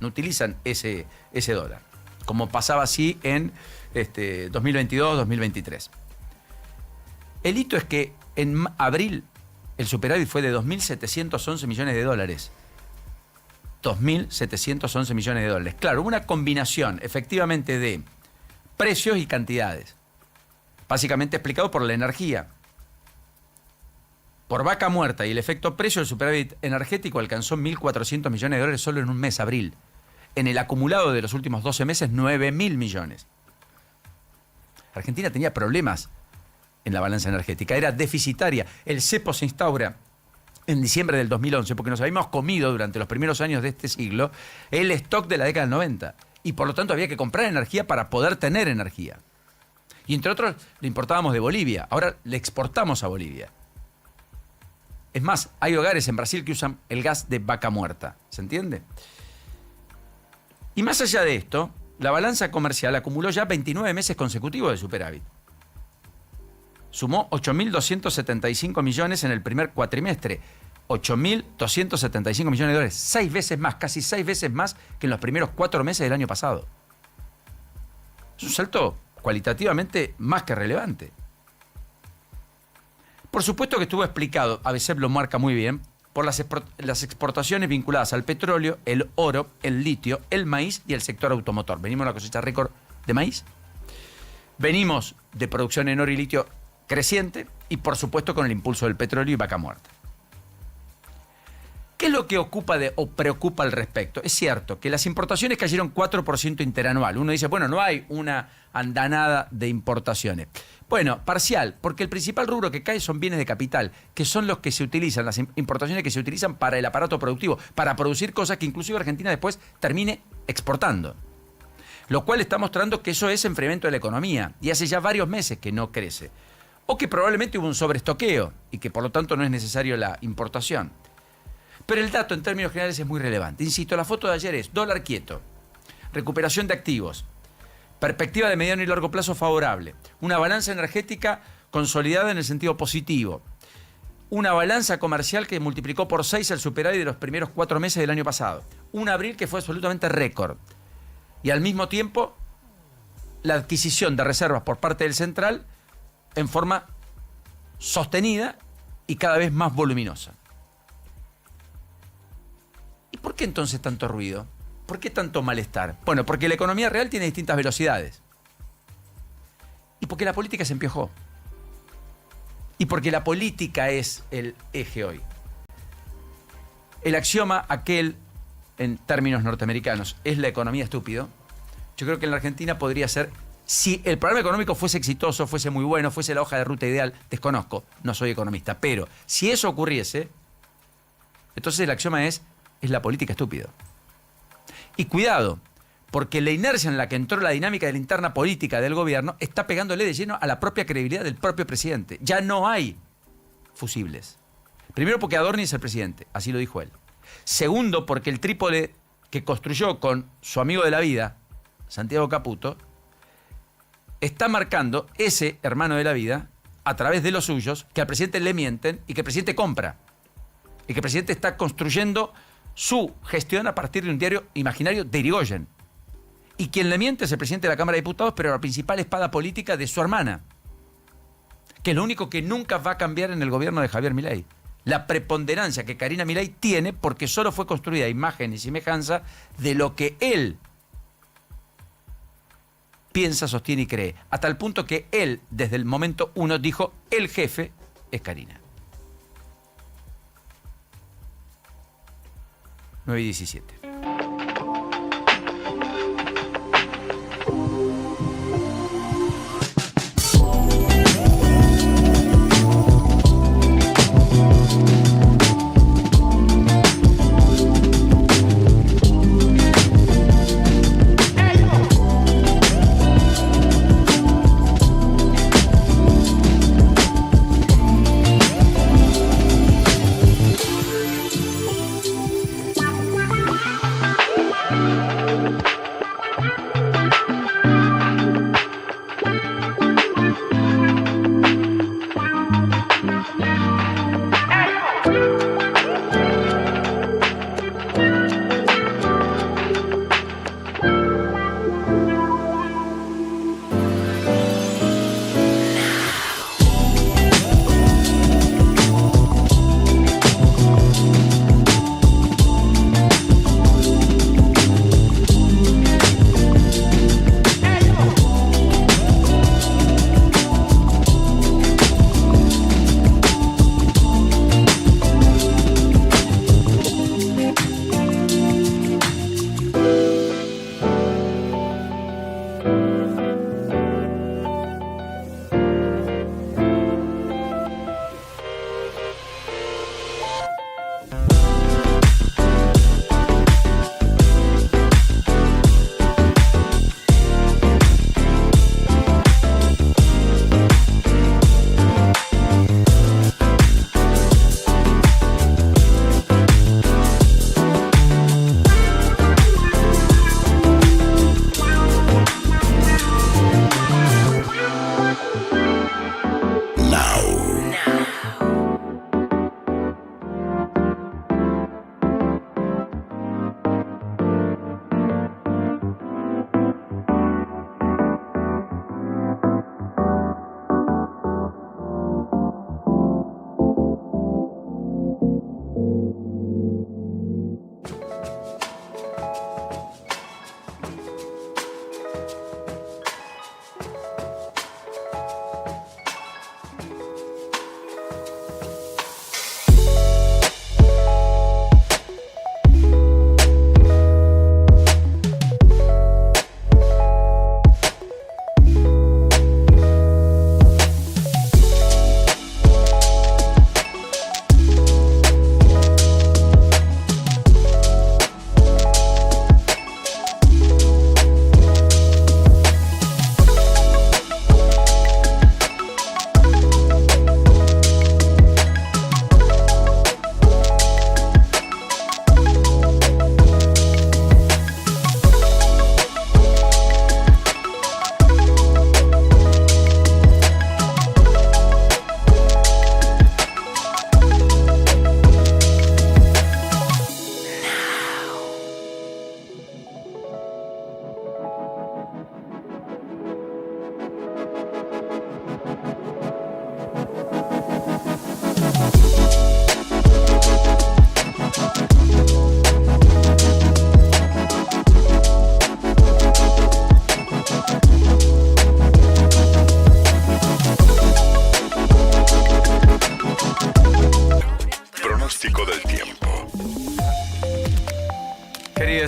No utilizan ese dólar, como pasaba así en 2022, 2023. El hito es que en abril el superávit fue de 2.711 millones de dólares. 2.711 millones de dólares. Claro, hubo una combinación efectivamente de precios y cantidades. Básicamente explicado por la energía. Por vaca muerta y el efecto precio, el superávit energético alcanzó 1.400 millones de dólares solo en un mes, abril. En el acumulado de los últimos 12 meses, 9.000 millones. Argentina tenía problemas en la balanza energética, era deficitaria. El cepo se instaura en diciembre del 2011 porque nos habíamos comido durante los primeros años de este siglo el stock de la década del 90 y por lo tanto había que comprar energía para poder tener energía. Y entre otros le importábamos de Bolivia, ahora le exportamos a Bolivia. Es más, hay hogares en Brasil que usan el gas de vaca muerta, ¿se entiende? Y más allá de esto, la balanza comercial acumuló ya 29 meses consecutivos de superávit. Sumó 8.275 millones en el primer cuatrimestre. 8.275 millones de dólares. 6 veces más, casi 6 veces más que en los primeros 4 meses del año pasado. Es un salto cualitativamente más que relevante. Por supuesto que estuvo explicado, ABC lo marca muy bien, por las exportaciones vinculadas al petróleo, el oro, el litio, el maíz y el sector automotor. Venimos a la cosecha récord de maíz. Venimos de producción en oro y litio creciente y por supuesto con el impulso del petróleo y vaca muerta. ¿Qué es lo que preocupa al respecto? Es cierto que las importaciones cayeron 4% interanual. Uno dice, bueno, no hay una andanada de importaciones. Bueno, parcial, porque el principal rubro que cae son bienes de capital, que son los que se utilizan, las importaciones que se utilizan para el aparato productivo, para producir cosas que inclusive Argentina después termine exportando. Lo cual está mostrando que eso es enfriamiento de la economía y hace ya varios meses que no crece. O que probablemente hubo un sobreestoqueo y que por lo tanto no es necesario la importación. Pero el dato en términos generales es muy relevante. Insisto, la foto de ayer es dólar quieto, recuperación de activos, perspectiva de mediano y largo plazo favorable, una balanza energética consolidada en el sentido positivo, una balanza comercial que multiplicó por 6 el superávit de los primeros 4 meses del año pasado, un abril que fue absolutamente récord y al mismo tiempo la adquisición de reservas por parte del central en forma sostenida y cada vez más voluminosa. ¿Y por qué entonces tanto ruido? ¿Por qué tanto malestar? Bueno, porque la economía real tiene distintas velocidades. Y porque la política se empiojó. Y porque la política es el eje hoy. El axioma aquel, en términos norteamericanos, es la economía estúpido. Yo creo que en la Argentina podría ser, si el programa económico fuese exitoso, fuese muy bueno, fuese la hoja de ruta ideal, desconozco, no soy economista, pero si eso ocurriese, entonces el axioma es la política estúpido. Y cuidado, porque la inercia en la que entró la dinámica de la interna política del gobierno está pegándole de lleno a la propia credibilidad del propio presidente. Ya no hay fusibles. Primero porque Adorni es el presidente, así lo dijo él. Segundo porque el trípode que construyó con su amigo de la vida, Santiago Caputo, está marcando ese hermano de la vida a través de los suyos que al presidente le mienten y que el presidente compra. Y que el presidente está construyendo su gestión a partir de un diario imaginario de Irigoyen. Y quien le miente es el presidente de la Cámara de Diputados, pero la principal espada política de su hermana, que es lo único que nunca va a cambiar en el gobierno de Javier Milei. La preponderancia que Karina Milei tiene porque solo fue construida imagen y semejanza de lo que él piensa, sostiene y cree. A tal punto que él, desde el momento 1, dijo, el jefe es Karina. 9:17.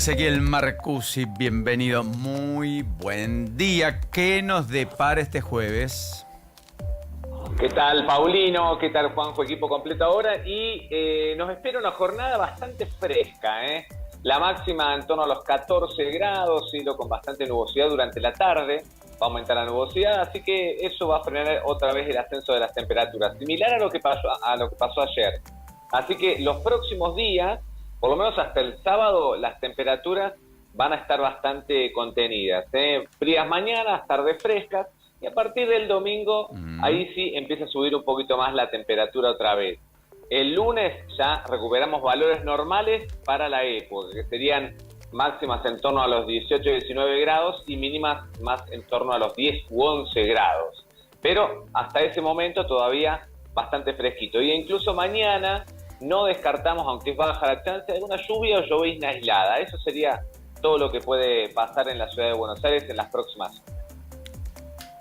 Ezequiel Marcusi, bienvenido. Muy buen día. ¿Qué nos depara este jueves? ¿Qué tal, Paulino? ¿Qué tal, Juanjo? Equipo completo ahora. Y nos espera una jornada bastante fresca, ¿eh? La máxima en torno a los 14 grados, cielo con bastante nubosidad durante la tarde. Va a aumentar la nubosidad, así que eso va a frenar otra vez el ascenso de las temperaturas. Similar a lo que pasó ayer. Así que los próximos días, por lo menos hasta el sábado, las temperaturas van a estar bastante contenidas, ¿eh? Frías mañanas, tardes frescas. Y a partir del domingo, ahí sí empieza a subir un poquito más la temperatura otra vez. El lunes ya recuperamos valores normales para la época, que serían máximas en torno a los 18 y 19 grados y mínimas más en torno a los 10 u 11 grados. Pero hasta ese momento todavía bastante fresquito. Y incluso mañana no descartamos, aunque es baja la chance, de alguna lluvia o llovizna aislada. Eso sería todo lo que puede pasar en la ciudad de Buenos Aires en las próximas horas.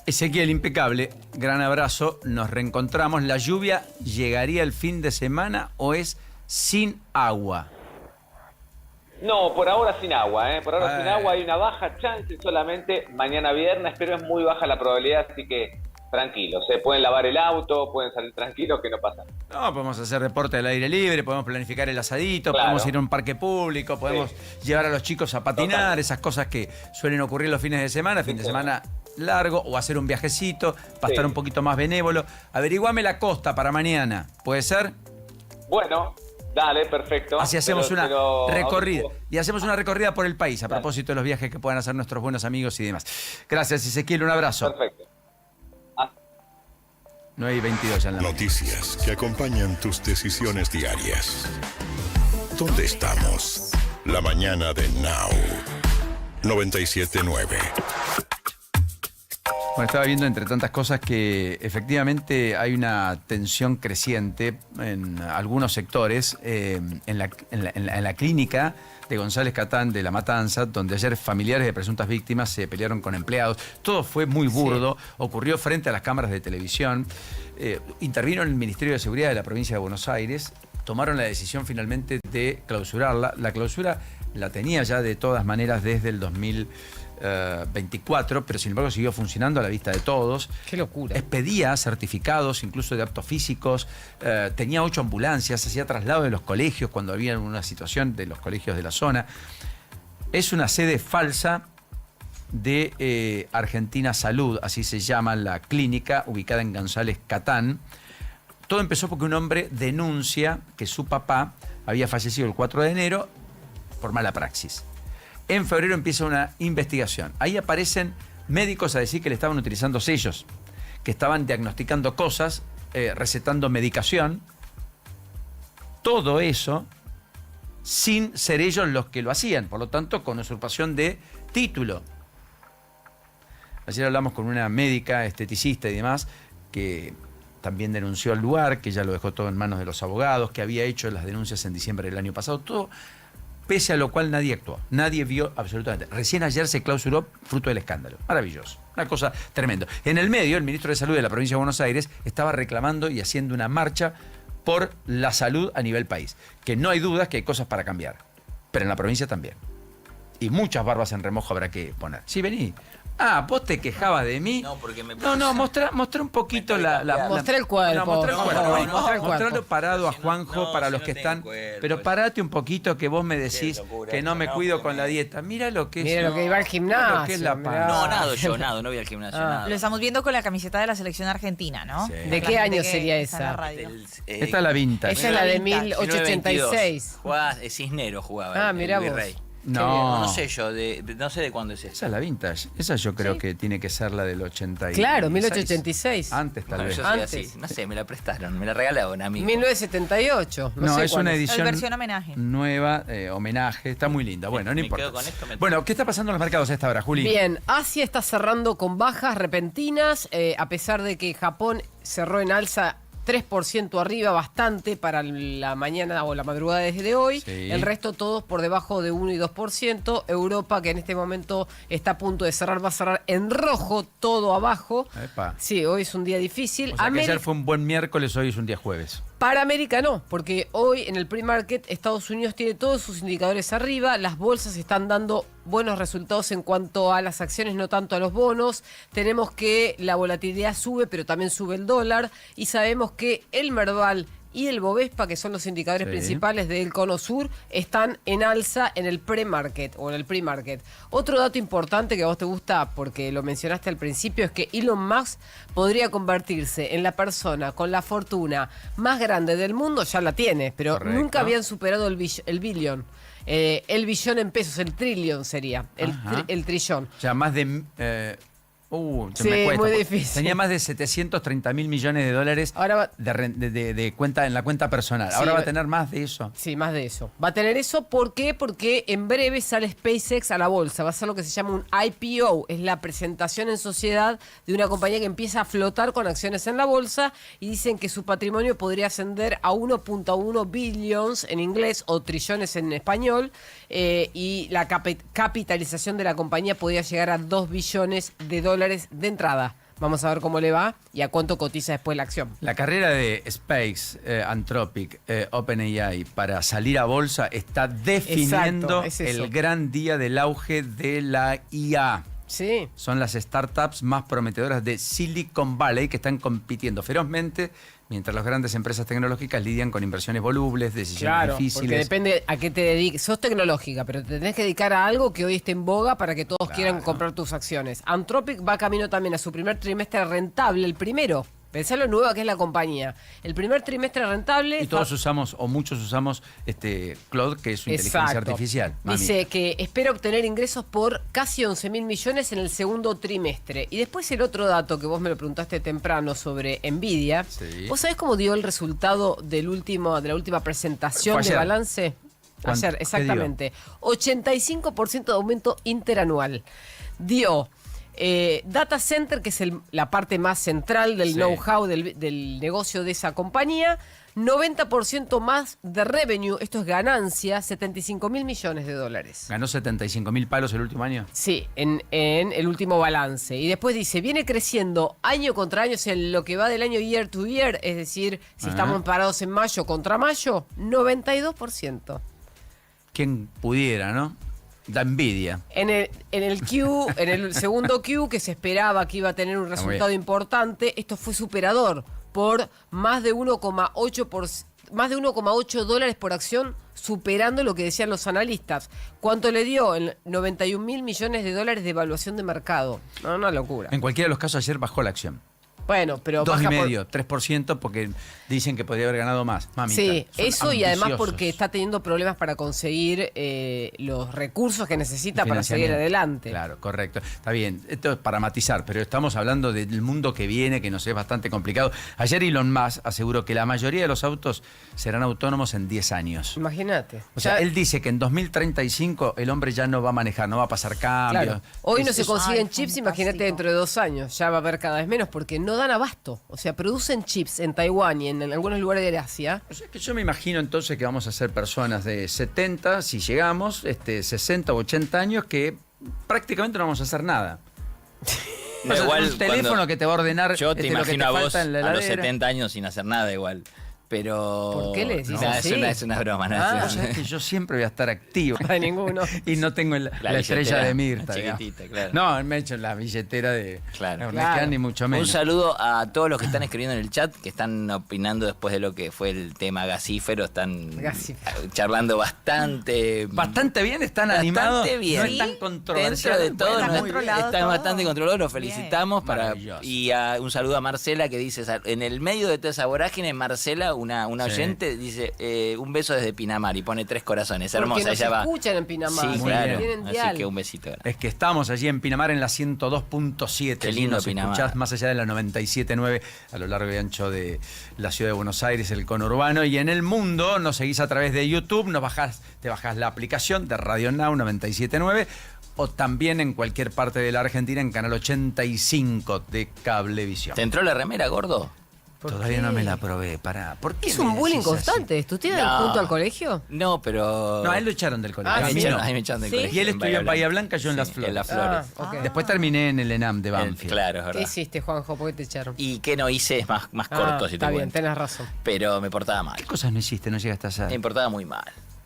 Ezequiel, impecable. Gran abrazo. Nos reencontramos. ¿La lluvia llegaría el fin de semana o es sin agua? No, por ahora sin agua, ¿eh? Por ahora sin agua. Hay una baja chance solamente mañana viernes, pero es muy baja la probabilidad, así que tranquilos. Se pueden lavar el auto, pueden salir tranquilos, que no pasa nada. No, podemos hacer deporte al aire libre, podemos planificar el asadito, Claro. podemos ir a un parque público, podemos llevar a los chicos a patinar, Total. esas cosas que suelen ocurrir los fines de semana, fin de semana largo, o hacer un viajecito para estar un poquito más benévolo. Averiguame la costa para mañana, ¿puede ser? Bueno, dale, perfecto. Así hacemos una recorrida. ahora- Y hacemos una recorrida por el país, a propósito de los viajes que puedan hacer nuestros buenos amigos y demás. Gracias, Ezequiel, un abrazo. Perfecto. 9:22 ya en la Noticias que acompañan tus decisiones diarias. ¿Dónde estamos? La mañana de Now. 97.9. Bueno, estaba viendo entre tantas cosas que efectivamente hay una tensión creciente en algunos sectores, en la clínica de González Catán de La Matanza, donde ayer familiares de presuntas víctimas se pelearon con empleados. Todo fue muy burdo, ocurrió frente a las cámaras de televisión. Intervino el Ministerio de Seguridad de la provincia de Buenos Aires, tomaron la decisión finalmente de clausurarla. La clausura la tenía ya de todas maneras desde el 2024, pero sin embargo siguió funcionando a la vista de todos. Qué locura. Expedía certificados, incluso de aptos físicos, tenía 8 ambulancias, hacía traslado de los colegios cuando había una situación de los colegios de la zona. Es una sede falsa de Argentina Salud, así se llama la clínica, ubicada en González Catán. Todo empezó porque un hombre denuncia que su papá había fallecido el 4 de enero por mala praxis. En febrero empieza una investigación. Ahí aparecen médicos a decir que le estaban utilizando sellos, que estaban diagnosticando cosas, recetando medicación. Todo eso sin ser ellos los que lo hacían, por lo tanto con usurpación de título. Ayer hablamos con una médica, esteticista y demás, que también denunció al lugar, que ya lo dejó todo en manos de los abogados, que había hecho las denuncias en diciembre del año pasado, todo, pese a lo cual nadie actuó, nadie vio absolutamente. Recién ayer se clausuró fruto del escándalo. Maravilloso, una cosa tremenda. En el medio, el ministro de Salud de la provincia de Buenos Aires estaba reclamando y haciendo una marcha por la salud a nivel país, que no hay dudas que hay cosas para cambiar, pero en la provincia también. Y muchas barbas en remojo habrá que poner. Sí, vení. Ah, vos te quejabas de mí. No, porque me No, mostrá un poquito Mostrá el cuerpo. No, mostrá el cuerpo. No, Vení, mostrá el cuerpo. mostralo parado a Juanjo para los que están. Pero parate un poquito que vos me decís que no me cuido con la dieta. Mira lo que es. Mira lo que iba al gimnasio. Lo que es la mirá. No, no voy al gimnasio, nada. Lo estamos viendo con la camiseta de la selección argentina, ¿no? Sí. ¿De qué año sería esa? Esta es la vintage. Esa es la de 1886. Jugaba, Cisneros jugaba. Ah, el mirá vos. virrey. No. No sé yo, no sé de cuándo es esa. Esa es la vintage. Esa yo creo que tiene que ser la del 86. Claro, 1886. Antes tal No, vez. yo soy así. No sé, me la prestaron, me la regalaron a mí. 1978. No, sé es cuál una Es edición versión homenaje. nueva, homenaje. Está muy linda. Bueno, no Me importa. quedo con esto, Bueno, ¿qué está pasando en los mercados a esta hora, Juli? Bien, Asia está cerrando con bajas repentinas, a pesar de que Japón cerró en alza 3% arriba, bastante para la mañana o la madrugada desde hoy. Sí. El resto todos por debajo de 1 y 2%. Europa, que en este momento está a punto de cerrar, va a cerrar en rojo, todo abajo. Epa. Sí, hoy es un día difícil. O sea que América- ayer fue un buen miércoles, hoy es un día jueves. Para América no, porque hoy en el pre-market Estados Unidos tiene todos sus indicadores arriba, las bolsas están dando buenos resultados en cuanto a las acciones, no tanto a los bonos. Tenemos que la volatilidad sube, pero también sube el dólar, y sabemos que el Merval y el Bovespa, que son los indicadores principales del Cono Sur, están en alza en el pre-market o en el pre-market. Otro dato importante que a vos te gusta, porque lo mencionaste al principio, es que Elon Musk podría convertirse en la persona con la fortuna más grande del mundo. Ya la tiene, pero nunca habían superado el billón. El billón en pesos, el trillón sería, el trillón. O sea, más de... sí, me cuesta, muy difícil. Tenía más de 730 mil millones de dólares de cuenta en la cuenta personal. Ahora va a tener más de eso. Sí, más de eso. Va a tener eso, ¿por qué? Porque en breve sale SpaceX a la bolsa. Va a ser lo que se llama un IPO. Es la presentación en sociedad de una compañía que empieza a flotar con acciones en la bolsa, y dicen que su patrimonio podría ascender a 1.1 billions en inglés o trillones en español, y la capitalización de la compañía podría llegar a 2 billones de dólares de entrada. Vamos a ver cómo le va y a cuánto cotiza después la acción. La carrera de Space, Anthropic, OpenAI para salir a bolsa está definiendo el gran día del auge de la IA. Sí. Son las startups más prometedoras de Silicon Valley que están compitiendo ferozmente, mientras las grandes empresas tecnológicas lidian con inversiones volubles, decisiones difíciles. Porque depende a qué te dediques. Sos tecnológica, pero te tenés que dedicar a algo que hoy esté en boga para que todos quieran comprar tus acciones. Anthropic va camino también a su primer trimestre rentable, el primero. Pensá lo nueva que es la compañía. El primer trimestre rentable... Y todos usamos, o muchos usamos, Claude, que es su inteligencia artificial. Dice que espera obtener ingresos por casi 11.000 millones en el segundo trimestre. Y después el otro dato que vos me lo preguntaste temprano sobre Nvidia. Sí. ¿Vos sabés cómo dio el resultado de la última presentación de balance? Ayer, exactamente. 85% de aumento interanual. Dio... Data Center, que es la parte más central del know-how del negocio de esa compañía, 90% más de revenue, esto es ganancia, 75.000 millones de dólares. ¿Ganó 75.000 palos el último año? Sí, en el último balance. Y después dice, viene creciendo año contra año, o sea, en lo que va del año year to year, es decir, si estamos parados en mayo contra mayo, 92%. Quien pudiera, ¿no? Da envidia. En el segundo Q, que se esperaba que iba a tener un resultado importante, esto fue superador por más de 1,8 dólares por acción, superando lo que decían los analistas. ¿Cuánto le dio? 91.000 millones de dólares de evaluación de mercado. No, una locura. En cualquiera de los casos ayer bajó la acción. Bueno, pero 2,5%, 3%, porque dicen que podría haber ganado más. Mamita, sí, eso y además ambiciosos. porque está teniendo problemas para conseguir los recursos que necesita para seguir adelante. Claro, correcto. Está bien, esto es para matizar, pero estamos hablando del mundo que viene, que nos es bastante complicado. Ayer Elon Musk aseguró que la mayoría de los autos serán autónomos en 10 años. Imagínate. O sea, él dice que en 2035 el hombre ya no va a manejar, no va a pasar cambios. Claro. Hoy no se consiguen chips, imagínate dentro de 2 años. Ya va a haber cada vez menos porque no dan abasto. O sea, producen chips en Taiwán y en algunos lugares de Asia. O sea, que yo me imagino entonces que vamos a ser personas de 70, si llegamos, 60 o 80 años, que prácticamente no vamos a hacer nada. No, igual, un teléfono que te va a ordenar yo te lo que te imagino a vos falta en la a los heladera. 70 años sin hacer nada igual. Pero... ¿Por qué le decís no, así? Es una broma. No, O sea, que yo siempre voy a estar activo. No hay ninguno. Y no tengo la estrella de Mirta. Chiquitita, claro. No, me he hecho la billetera de... Claro. No me queda ni mucho menos. Un saludo a todos los que están escribiendo en el chat, que están opinando después de lo que fue el tema gasífero. Están charlando bastante... Bastante bien, están animados. Bastante bien. No están controversiales. Dentro de todo, controlado están todo. bastante controlados. Los felicitamos. Y un saludo a Marcela, que dice, en el medio de toda esa vorágine, Marcela, una oyente, dice un beso desde Pinamar y pone 3 corazones. Porque Hermosa. nos Ella va. escuchan en Pinamar. Sí, claro. Tienen Así dial. que un besito. Es que estamos allí en Pinamar en la 102.7. Qué lindo nos Pinamar. escuchás más allá de la 97.9 a lo largo y ancho de la ciudad de Buenos Aires, el conurbano. Y en el mundo nos seguís a través de YouTube, te bajás la aplicación de Radio Now 97.9 o también en cualquier parte de la Argentina en canal 85 de Cablevisión. ¿Te entró la remera, gordo? Todavía no me la probé, pará. ¿Por qué Es un me bullying decís así? constante. ¿Tú tienes No. junto al colegio? No, pero... No, a él lo echaron del colegio. Ah, a mí sí. no, a mí me echaron del Sí. colegio. Y él estudió en Bahía Blanca, yo en Sí, Las Flores. En Las Flores. Ah, ok. Después terminé en el ENAM de Banfield. Claro, es ¿Qué verdad. hiciste, Juanjo? ¿Por qué te echaron? Y que no hice es más corto, si te Está bien, cuento. tenés razón. Pero me portaba mal. ¿Qué cosas no hiciste? No llegaste a hacer. Me portaba muy mal.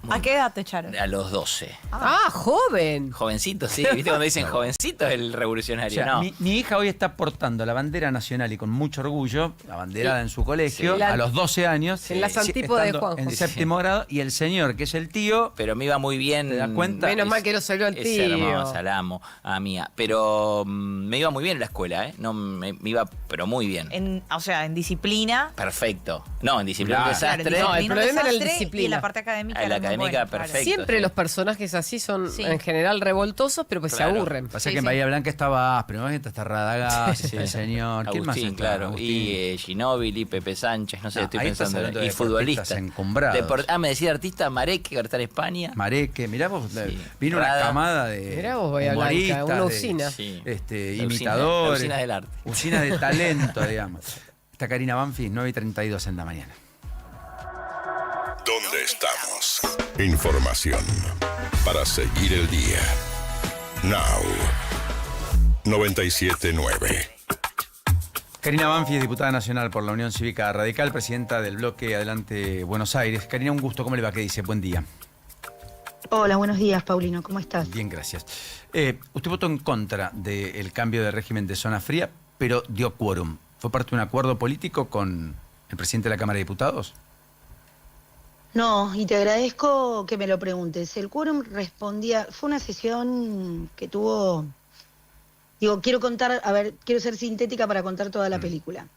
¿A qué edad te echaron? A los 12. Ah, joven. Jovencito, sí. ¿Viste cuando dicen jovencito es el O revolucionario? sea, No. mi hija hoy está portando la bandera nacional y con mucho orgullo, la bandera en su colegio, Sí. a los 12 años. En las antípodas de estando Juanjo. En Sí. séptimo grado, y el señor, que es el tío, Pero me iba muy bien. ¿te das cuenta? Menos mal que no salió el Es tío. hermosa, la amo, a mía. Pero me iba muy bien en la escuela, ¿eh? No, me iba, pero muy bien. O sea, en disciplina. Perfecto. No, en disciplina Claro. un desastre. No, el problema era el desastre, disciplina. Y la parte académica. Ah, la era muy académica, buena, claro. perfecto. Siempre sí. los personajes así son Sí. en general revoltosos, pero pues Claro. se aburren. pasa Sí, que en sí. Bahía Blanca estaba áspero, ¿no? Está Radagás, el señor. ¿Quién más Agustín, estaba? claro. Agustín. Y Ginóbili, Pepe Sánchez, no sé, No, estoy ahí estás pensando. hablando de Y futbolistas. deportistas encumbrados. Me decía artista Mareque, que ahora está en España. Mareque, mirá vos, vino Rada. una camada de Mirá vos, Bahía Blanca, humoristas, una de, usina. Sí. este, La usina- imitadores. la usina del arte. Usina de talento, digamos. Está Karina Banfi, 9:32 en la mañana. ¿Dónde estamos? Información para seguir el día. Now. 97.9. Karina Banfi es diputada nacional por la Unión Cívica Radical, presidenta del bloque Adelante Buenos Aires. Karina, un gusto. ¿Cómo le va? ¿Qué dice? Buen día. Hola, buenos días, Paulino. ¿Cómo estás? Bien, gracias. Usted votó en contra del cambio de régimen de zona fría, pero dio quórum. ¿Fue parte de un acuerdo político con el presidente de la Cámara de Diputados? No, y te agradezco que me lo preguntes. El quórum respondía, fue una sesión que tuvo, quiero contar, quiero ser sintética para contar toda la película.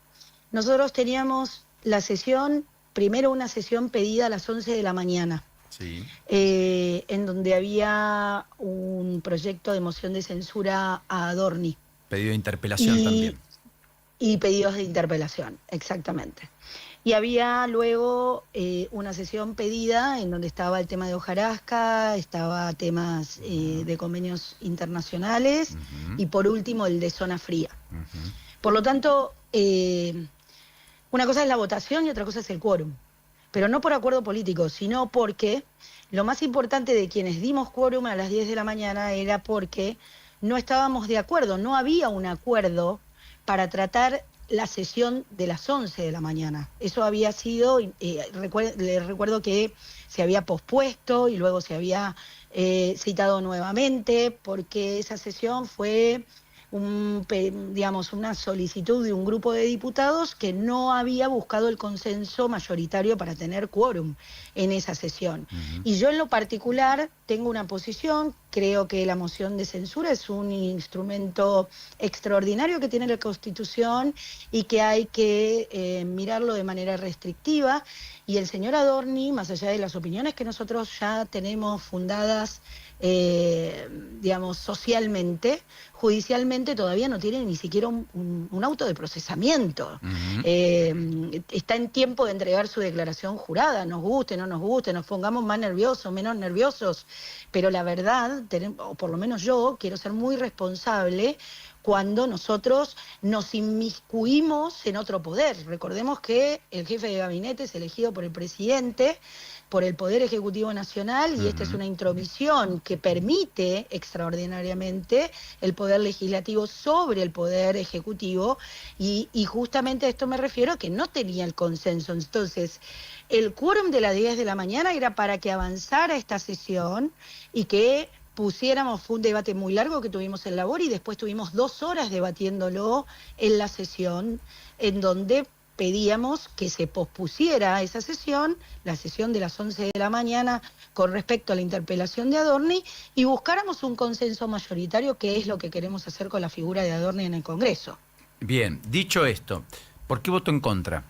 Nosotros teníamos la sesión, primero una sesión pedida a las 11 de la mañana. Sí. En donde había un proyecto de moción de censura a Adorni. Pedido de interpelación también. Y pedidos de interpelación, exactamente. Y había luego una sesión pedida en donde estaba el tema de hojarasca, estaba temas de convenios internacionales y por último el de zona fría. Por lo tanto, una cosa es la votación y otra cosa es el quórum. Pero no por acuerdo político, sino porque lo más importante de quienes dimos quórum a las 10 de la mañana era porque no estábamos de acuerdo, no había un acuerdo para tratar la sesión de las 11 de la mañana. Eso había sido, les recuerdo que se había pospuesto y luego se había citado nuevamente, porque esa sesión fue una solicitud de un grupo de diputados que no había buscado el consenso mayoritario para tener quórum en esa sesión. Y yo en lo particular tengo una posición, creo que la moción de censura es un instrumento extraordinario que tiene la Constitución y que hay que mirarlo de manera restrictiva. Y el señor Adorni, más allá de las opiniones que nosotros ya tenemos fundadas, socialmente, judicialmente todavía no tiene ni siquiera un auto de procesamiento. Está en tiempo de entregar su declaración jurada, nos guste, no nos guste, nos pongamos más nerviosos, menos nerviosos, pero la verdad, o por lo menos yo, quiero ser muy responsable cuando nosotros nos inmiscuimos en otro poder. Recordemos que el jefe de gabinete es elegido por el presidente, por el Poder Ejecutivo Nacional, y esta es una intromisión que permite extraordinariamente el Poder Legislativo sobre el Poder Ejecutivo, y justamente a esto me refiero, que no tenía el consenso. Entonces, el quórum de las 10 de la mañana era para que avanzara esta sesión y que fue un debate muy largo que tuvimos en labor y después tuvimos 2 horas debatiéndolo en la sesión, en donde pedíamos que se pospusiera esa sesión, la sesión de las 11 de la mañana con respecto a la interpelación de Adorni, y buscáramos un consenso mayoritario, que es lo que queremos hacer con la figura de Adorni en el Congreso. Bien, dicho esto, ¿por qué votó en contra?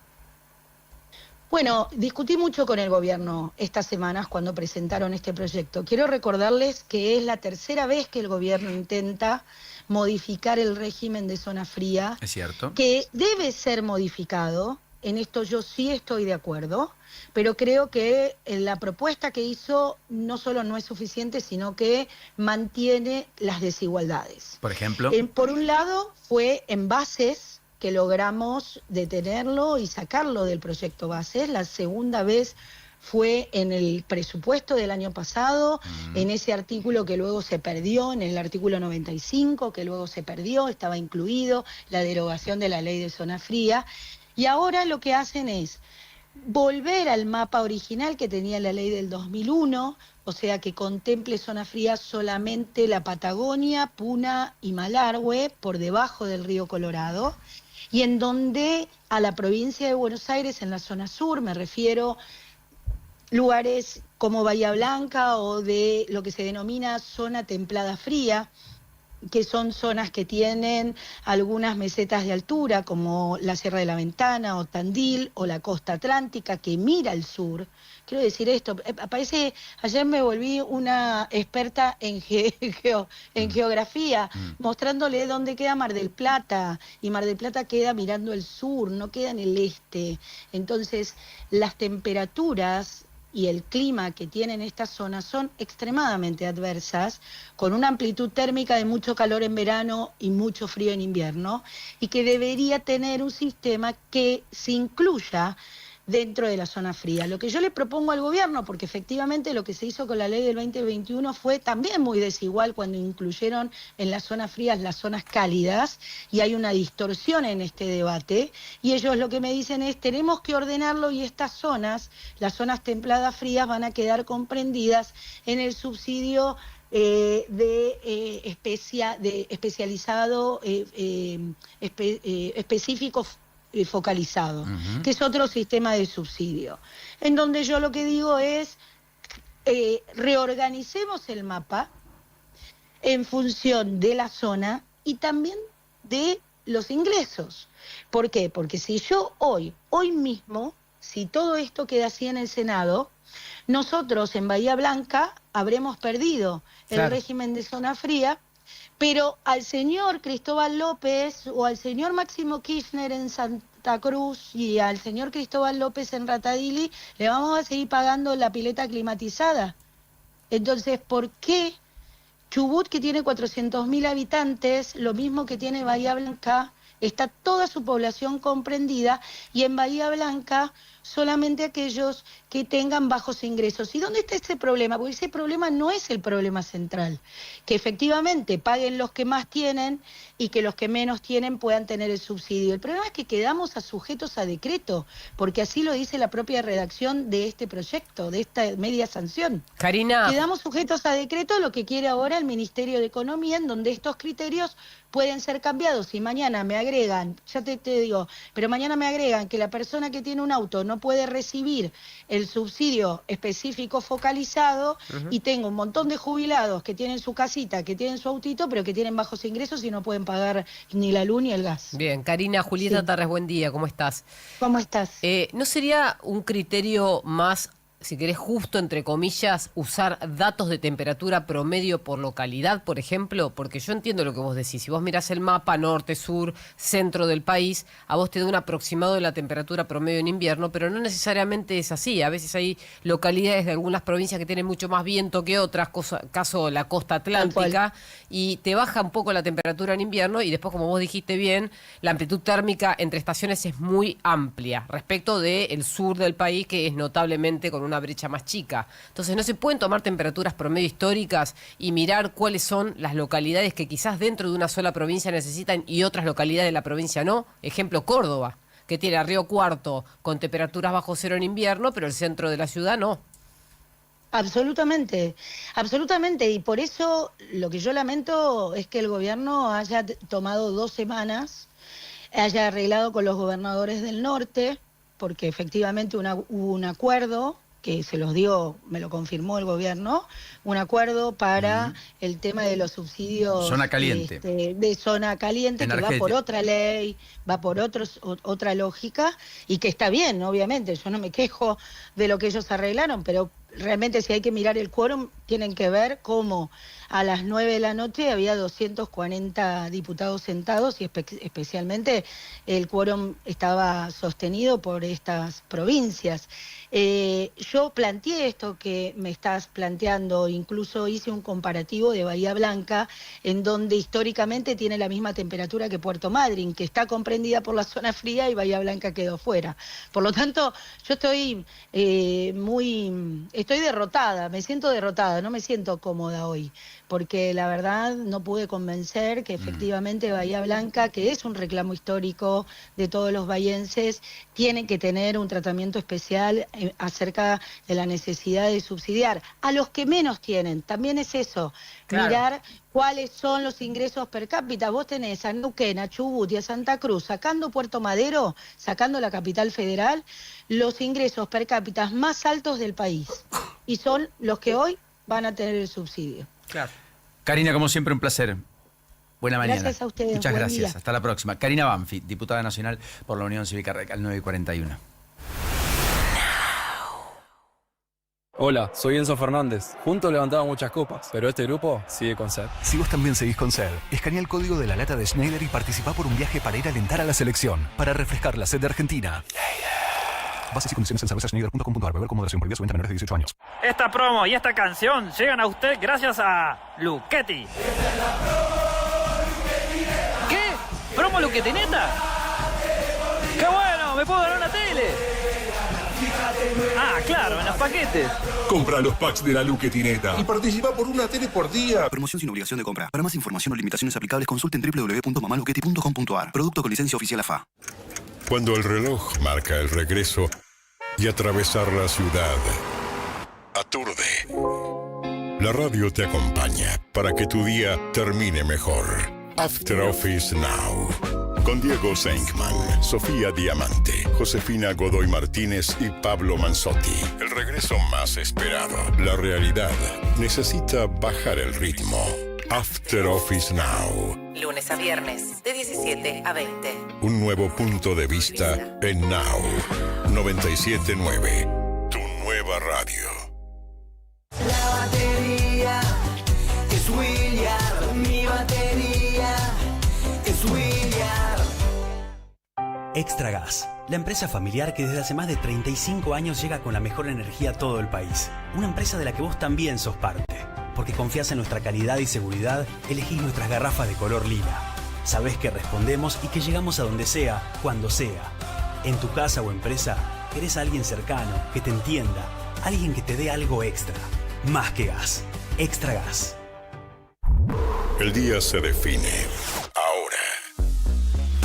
Bueno, discutí mucho con el gobierno estas semanas cuando presentaron este proyecto. Quiero recordarles que es la tercera vez que el gobierno intenta modificar el régimen de zona fría. Es cierto. Que debe ser modificado. En esto yo sí estoy de acuerdo, pero creo que la propuesta que hizo no solo no es suficiente, sino que mantiene las desigualdades. Por ejemplo. Por un lado, fue en bases que logramos detenerlo y sacarlo del proyecto base. La segunda vez fue en el presupuesto del año pasado, en ese artículo que luego se perdió, en el artículo 95, que luego se perdió, estaba incluido la derogación de la ley de zona fría, y ahora lo que hacen es volver al mapa original que tenía la ley del 2001, o sea, que contemple zona fría solamente la Patagonia, Puna y Malargüe, por debajo del río Colorado, y en donde a la provincia de Buenos Aires, en la zona sur, me refiero lugares como Bahía Blanca o de lo que se denomina zona templada fría, que son zonas que tienen algunas mesetas de altura, como la Sierra de la Ventana o Tandil, o la costa atlántica que mira al sur. Quiero decir esto, ayer me volví una experta en geografía, mostrándole dónde queda Mar del Plata, y Mar del Plata queda mirando el sur, no queda en el este. Entonces, las temperaturas y el clima que tienen estas zonas son extremadamente adversas, con una amplitud térmica de mucho calor en verano y mucho frío en invierno, y que debería tener un sistema que se incluya dentro de la zona fría. Lo que yo le propongo al gobierno, porque efectivamente lo que se hizo con la ley del 2021 fue también muy desigual cuando incluyeron en las zonas frías las zonas cálidas, y hay una distorsión en este debate, y ellos lo que me dicen es tenemos que ordenarlo, y estas zonas, las zonas templadas frías, van a quedar comprendidas en el subsidio especializado específico focalizado, que es otro sistema de subsidio, en donde yo lo que digo es reorganicemos el mapa en función de la zona y también de los ingresos. ¿Por qué? Porque si yo hoy mismo, si todo esto queda así en el Senado, nosotros en Bahía Blanca habremos perdido el régimen de zona fría, pero al señor Cristóbal López o al señor Máximo Kirchner en Santa Cruz y al señor Cristóbal López en Ratadili le vamos a seguir pagando la pileta climatizada. Entonces, ¿por qué Chubut, que tiene 400.000 habitantes, lo mismo que tiene Bahía Blanca, está toda su población comprendida, y en Bahía Blanca solamente aquellos que tengan bajos ingresos? ¿Y dónde está ese problema? Porque ese problema no es el problema central, que efectivamente paguen los que más tienen y que los que menos tienen puedan tener el subsidio. El problema es que quedamos sujetos a decreto, porque así lo dice la propia redacción de este proyecto, de esta media sanción. Karina. Quedamos sujetos a decreto, lo que quiere ahora el Ministerio de Economía, en donde estos criterios pueden ser cambiados. Si mañana me agregan, ya te digo, pero mañana me agregan que la persona que tiene un auto no puede recibir el subsidio específico focalizado, y tengo un montón de jubilados que tienen su casita, que tienen su autito, pero que tienen bajos ingresos y no pueden pagar ni la luz ni el gas. Bien, Karina, Julieta Tarres, buen día, ¿cómo estás? ¿Cómo estás? ¿No sería un criterio más, si querés, justo, entre comillas, usar datos de temperatura promedio por localidad, por ejemplo? Porque yo entiendo lo que vos decís. Si vos mirás el mapa norte, sur, centro del país, a vos te da un aproximado de la temperatura promedio en invierno, pero no necesariamente es así. A veces hay localidades de algunas provincias que tienen mucho más viento que otras, caso la costa atlántica, y te baja un poco la temperatura en invierno, y después, como vos dijiste bien, la amplitud térmica entre estaciones es muy amplia respecto del sur del país, que es notablemente con una brecha más chica. Entonces, ¿no se pueden tomar temperaturas promedio históricas y mirar cuáles son las localidades que quizás dentro de una sola provincia necesitan y otras localidades de la provincia no? Ejemplo, Córdoba, que tiene a Río Cuarto con temperaturas bajo cero en invierno, pero el centro de la ciudad no. Absolutamente, absolutamente, y por eso lo que yo lamento es que el gobierno haya tomado 2 semanas, haya arreglado con los gobernadores del norte, porque efectivamente hubo un acuerdo que se los dio, me lo confirmó el gobierno, un acuerdo para el tema de los subsidios zona caliente. De zona caliente, que va por otra ley, va por otra lógica, y que está bien, obviamente, yo no me quejo de lo que ellos arreglaron, pero realmente si hay que mirar el quórum, tienen que ver cómo a las 9 de la noche había 240 diputados sentados y especialmente el quórum estaba sostenido por estas provincias. Yo planteé esto que me estás planteando, incluso hice un comparativo de Bahía Blanca, en donde históricamente tiene la misma temperatura que Puerto Madryn, que está comprendida por la zona fría y Bahía Blanca quedó fuera. Por lo tanto, yo estoy estoy derrotada, me siento derrotada, no me siento cómoda hoy, porque la verdad no pude convencer que efectivamente Bahía Blanca, que es un reclamo histórico de todos los bahienses, tiene que tener un tratamiento especial acerca de la necesidad de subsidiar a los que menos tienen. También es eso, claro. Mirar cuáles son los ingresos per cápita. Vos tenés a Neuquén, a Chubut y a Santa Cruz, sacando Puerto Madero, sacando la capital federal, los ingresos per cápita más altos del país. Y son los que hoy van a tener el subsidio. Claro. Karina, como siempre, un placer. Buena mañana. Gracias a ustedes. Muchas Buen gracias. día. Hasta la próxima. Karina Banfi, diputada nacional por la Unión Cívica Radical 941. Hola, soy Enzo Fernández. Juntos levantamos muchas copas, pero este grupo sigue con sed. Si vos también seguís con sed, escanea el código de la lata de Schneider y participá por un viaje para ir a alentar a la selección, para refrescar la sed de Argentina. Bases y condiciones en cervezaschneider.com.ar. Beber con moderación, prohibida su venta a menores de 18 años. Esta promo y esta canción llegan a usted gracias a Luchetti. ¿Qué? ¿Promo Luchetti neta? ¡Qué bueno! ¡Me puedo ganar una tele! Ah, claro, en los paquetes. Compra los packs de la Luchetineta y participa por una tele por día. Promoción sin obligación de compra. Para más información o limitaciones aplicables, consulten www.mamaluchetti.com.ar. Producto con licencia oficial AFA. Cuando el reloj marca el regreso y atravesar la ciudad aturde, la radio te acompaña para que tu día termine mejor. After Office Now. Con Diego Senkman, Sofía Diamante, Josefina Godoy Martínez y Pablo Manzotti. El regreso más esperado. La realidad necesita bajar el ritmo. After Office Now. Lunes a viernes, de 17 a 20. Un nuevo punto de vista en Now. 97.9. Tu nueva radio. La batería es William. Mi batería es William. Extra Gas, la empresa familiar que desde hace más de 35 años llega con la mejor energía a todo el país. Una empresa de la que vos también sos parte. Porque confías en nuestra calidad y seguridad, elegís nuestras garrafas de color lila. Sabés que respondemos y que llegamos a donde sea, cuando sea. En tu casa o empresa, querés a alguien cercano, que te entienda, alguien que te dé algo extra. Más que gas. Extra Gas. El día se define ahora.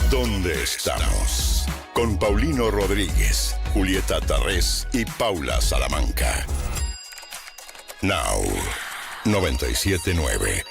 ¿Dónde estamos? Con Paulino Rodríguez, Julieta Tarrés y Paula Salamanca. Now, 97.9.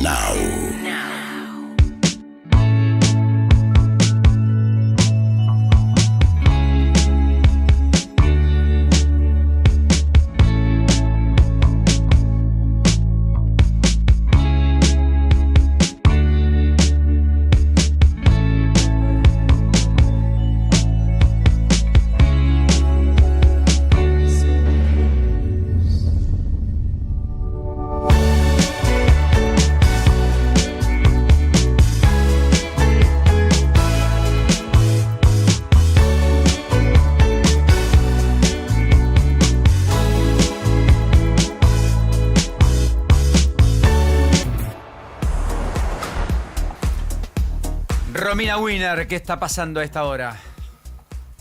Now. Romina Wiener, ¿qué está pasando a esta hora?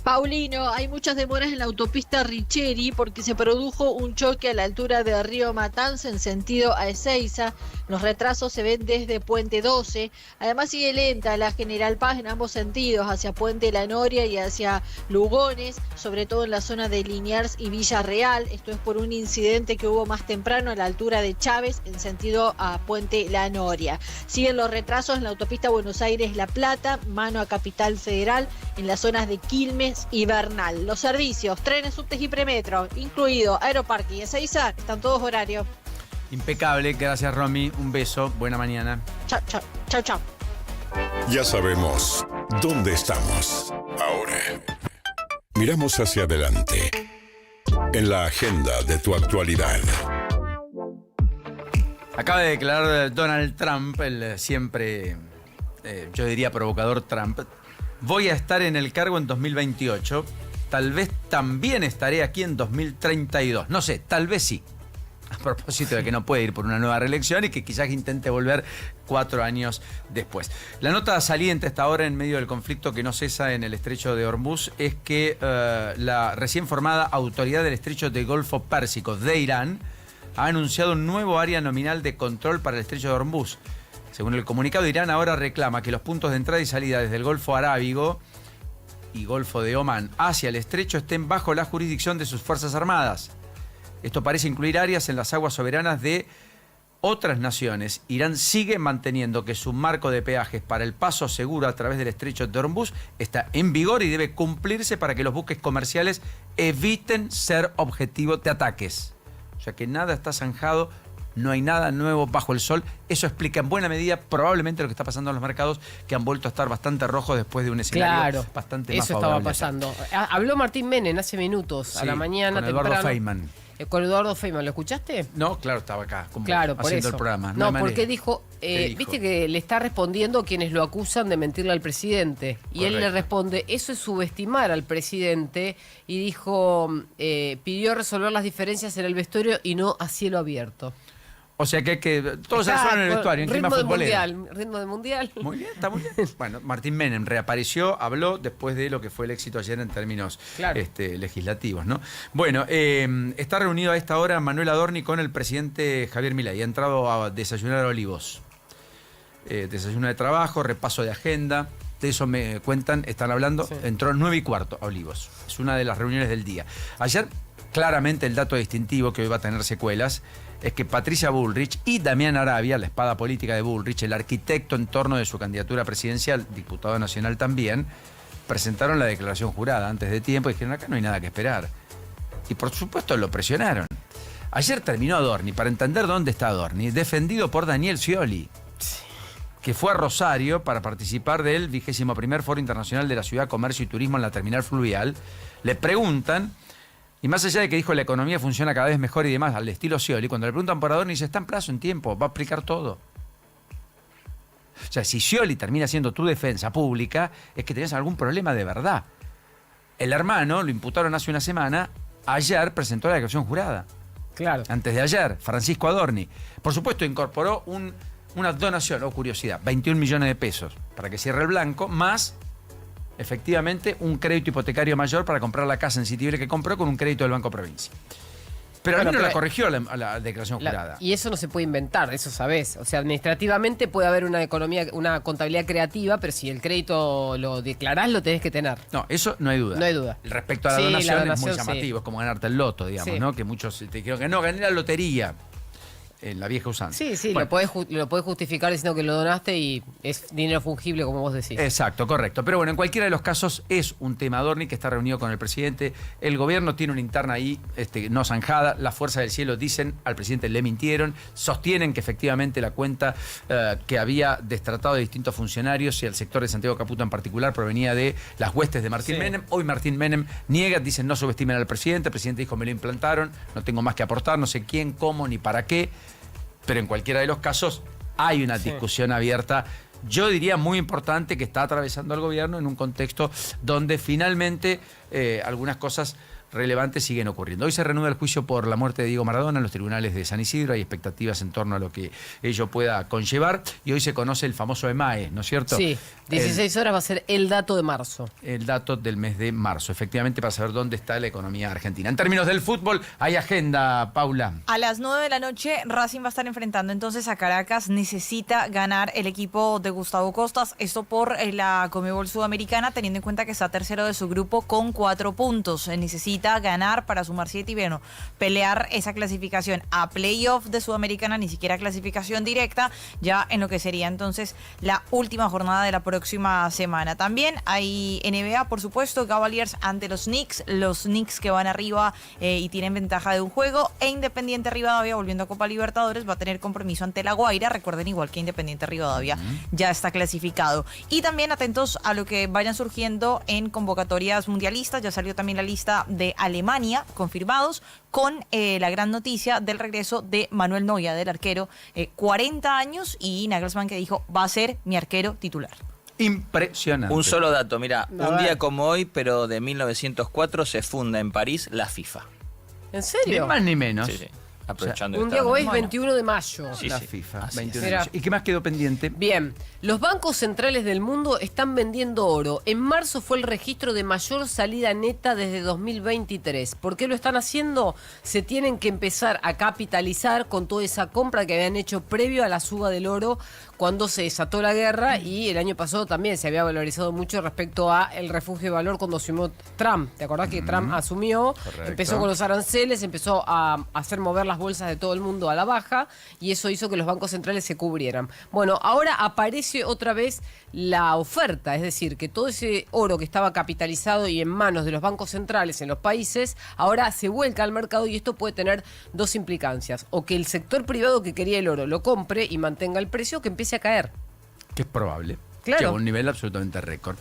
Paulino, hay muchas demoras en la autopista Richeri porque se produjo un choque a la altura de Río Matanza en sentido a Ezeiza. Los retrasos se ven desde Puente 12. Además sigue lenta la General Paz en ambos sentidos, hacia Puente La Noria y hacia Lugones, sobre todo en la zona de Liniers y Villa Real. Esto es por un incidente que hubo más temprano a la altura de Chávez en sentido a Puente La Noria. Siguen los retrasos en la autopista Buenos Aires-La Plata, mano a Capital Federal, en las zonas de Quilmes y Bernal. Los servicios, trenes, subtes y premetro, incluido Aeroparque y Ezeiza, están todos horarios. Impecable, gracias Romy, un beso, buena mañana. Chao, chao, chao, chao. Ya sabemos dónde estamos. Ahora, miramos hacia adelante. En la agenda de tu actualidad. Acaba de declarar Donald Trump, el siempre, yo diría provocador Trump: voy a estar en el cargo en 2028, tal vez también estaré aquí en 2032. No sé, tal vez sí. A propósito de que no puede ir por una nueva reelección y que quizás intente volver 4 años después. La nota saliente hasta ahora en medio del conflicto que no cesa en el estrecho de Hormuz es que la recién formada autoridad del estrecho del Golfo Pérsico de Irán ha anunciado un nuevo área nominal de control para el estrecho de Hormuz. Según el comunicado, Irán ahora reclama que los puntos de entrada y salida desde el Golfo Arábigo y Golfo de Omán hacia el estrecho estén bajo la jurisdicción de sus Fuerzas Armadas. Esto parece incluir áreas en las aguas soberanas de otras naciones. Irán sigue manteniendo que su marco de peajes para el paso seguro a través del estrecho de Hormuz está en vigor y debe cumplirse para que los buques comerciales eviten ser objetivo de ataques. O sea que nada está zanjado. No hay nada nuevo bajo el sol. Eso explica en buena medida probablemente lo que está pasando en los mercados, que han vuelto a estar bastante rojos después de un escenario bastante más favorable. Eso estaba pasando. Habló Martín Menem hace minutos, a la mañana, con Eduardo temprano. Feynman. Con Eduardo Feynman, ¿lo escuchaste? No, claro, estaba acá, como claro, por haciendo eso. el programa. No, porque dijo, viste que le está respondiendo a quienes lo acusan de mentirle al presidente. Y Correcto. él le responde, eso es subestimar al presidente. Y dijo, pidió resolver las diferencias en el vestuario y no a cielo abierto. O sea que hay que todos se resuelven en el vestuario, en clima futbolero. Ritmo de mundial. Muy bien, está muy bien. Bueno, Martín Menem reapareció, habló después de lo que fue el éxito ayer en términos legislativos, ¿no? Bueno, está reunido a esta hora Manuel Adorni con el presidente Javier Milei. Ha entrado a desayunar a Olivos. Desayuno de trabajo, repaso de agenda. De eso me cuentan, están hablando. Sí. Entró 9:15 a Olivos. Es una de las reuniones del día. Ayer, claramente, el dato distintivo que hoy va a tener secuelas es que Patricia Bullrich y Damián Arabia, la espada política de Bullrich, el arquitecto en torno de su candidatura presidencial, diputado nacional también, presentaron la declaración jurada antes de tiempo y dijeron, acá no hay nada que esperar. Y por supuesto lo presionaron. Ayer terminó Adorni, para entender dónde está Adorni, defendido por Daniel Scioli, que fue a Rosario para participar del 21º Foro Internacional de la Ciudad, Comercio y Turismo en la Terminal Fluvial. Le preguntan, y más allá de que dijo la economía funciona cada vez mejor y demás, al estilo Scioli, cuando le preguntan por Adorni, dice, está en plazo, en tiempo, va a explicar todo. O sea, si Scioli termina siendo tu defensa pública, es que tenés algún problema de verdad. El hermano, lo imputaron hace una semana, ayer presentó la declaración jurada. Claro. Antes de ayer, Francisco Adorni. Por supuesto, incorporó una donación, curiosidad, 21 millones de pesos para que cierre el blanco, más efectivamente un crédito hipotecario mayor para comprar la casa en Citibel que compró con un crédito del Banco Provincia. Pero al menos la corrigió a la declaración jurada. Y eso no se puede inventar, eso sabés. O sea, administrativamente puede haber una economía, una contabilidad creativa, pero si el crédito lo declarás, lo tenés que tener. No, eso no hay duda. No hay duda. Respecto a la donación es muy llamativo, es como ganarte el loto, digamos, ¿no? Que muchos te dijeron que no, gané la lotería. en la vieja usanza. Sí, Bueno, lo podés justificar diciendo que lo donaste y es dinero fungible, como vos decís. exacto, correcto. Pero bueno, en cualquiera de los casos es un tema Adorni que está reunido con el presidente. El gobierno tiene una interna ahí no zanjada. Las fuerzas del cielo dicen al presidente le mintieron. Sostienen que efectivamente la cuenta que había destratado de distintos funcionarios y el sector de Santiago Caputo en particular provenía de las huestes de Martín Menem. Hoy Martín Menem niega, dicen no subestimen al presidente. El presidente dijo me lo implantaron, no tengo más que aportar, no sé quién, cómo ni para qué. Pero en cualquiera de los casos hay una discusión abierta, yo diría muy importante, que está atravesando el gobierno en un contexto donde finalmente algunas cosas relevantes siguen ocurriendo. Hoy se reanuda el juicio por la muerte de Diego Maradona en los tribunales de San Isidro. Hay expectativas en torno a lo que ello pueda conllevar. Y hoy se conoce el famoso EMAE, ¿no es cierto? Sí, 16 horas va a ser el dato de marzo. El dato del mes de marzo, efectivamente, para saber dónde está la economía argentina. En términos del fútbol, hay agenda, Paula. A las 9 de la noche, Racing va a estar enfrentando entonces a Caracas. Necesita ganar el equipo de Gustavo Costas. Esto por la Conmebol Sudamericana, teniendo en cuenta que está tercero de su grupo con 4 puntos. Necesita ganar para sumar 7 y bueno, pelear esa clasificación a playoff de Sudamericana, ni siquiera clasificación directa, ya en lo que sería entonces la última jornada de la próxima semana. También hay NBA, por supuesto, Cavaliers ante los Knicks que van arriba y tienen ventaja de un juego, e Independiente Rivadavia, volviendo a Copa Libertadores, va a tener compromiso ante La Guaira. Recuerden, igual que Independiente Rivadavia ya está clasificado. Y también atentos a lo que vayan surgiendo en convocatorias mundialistas. Ya salió también la lista de Alemania confirmados, con la gran noticia del regreso de Manuel Neuer, del arquero, 40 años, y Nagelsmann que dijo va a ser mi arquero titular. Impresionante. Un solo dato, mira, un día como hoy, pero de 1904, se funda en París la FIFA. ¿En serio? Ni más ni menos. Sí. Aprovechando un día como hoy, 21 de mayo. La FIFA, 21 Mira. de mayo. ¿Y qué más quedó pendiente? Bien, los bancos centrales del mundo están vendiendo oro. En marzo fue el registro de mayor salida neta desde 2023. ¿Por qué lo están haciendo? Se tienen que empezar a capitalizar con toda esa compra que habían hecho previo a la suba del oro cuando se desató la guerra, y el año pasado también se había valorizado mucho respecto a el refugio de valor cuando asumió Trump. ¿Te acordás que Trump asumió? Correcto. Empezó con los aranceles, empezó a hacer mover las bolsas de todo el mundo a la baja, y eso hizo que los bancos centrales se cubrieran. Bueno, ahora aparece otra vez la oferta, es decir, que todo ese oro que estaba capitalizado y en manos de los bancos centrales en los países, ahora se vuelca al mercado, y esto puede tener dos implicancias: o que el sector privado que quería el oro lo compre y mantenga el precio, que empiece a caer. Que es probable. Claro. Llegó a un nivel absolutamente récord.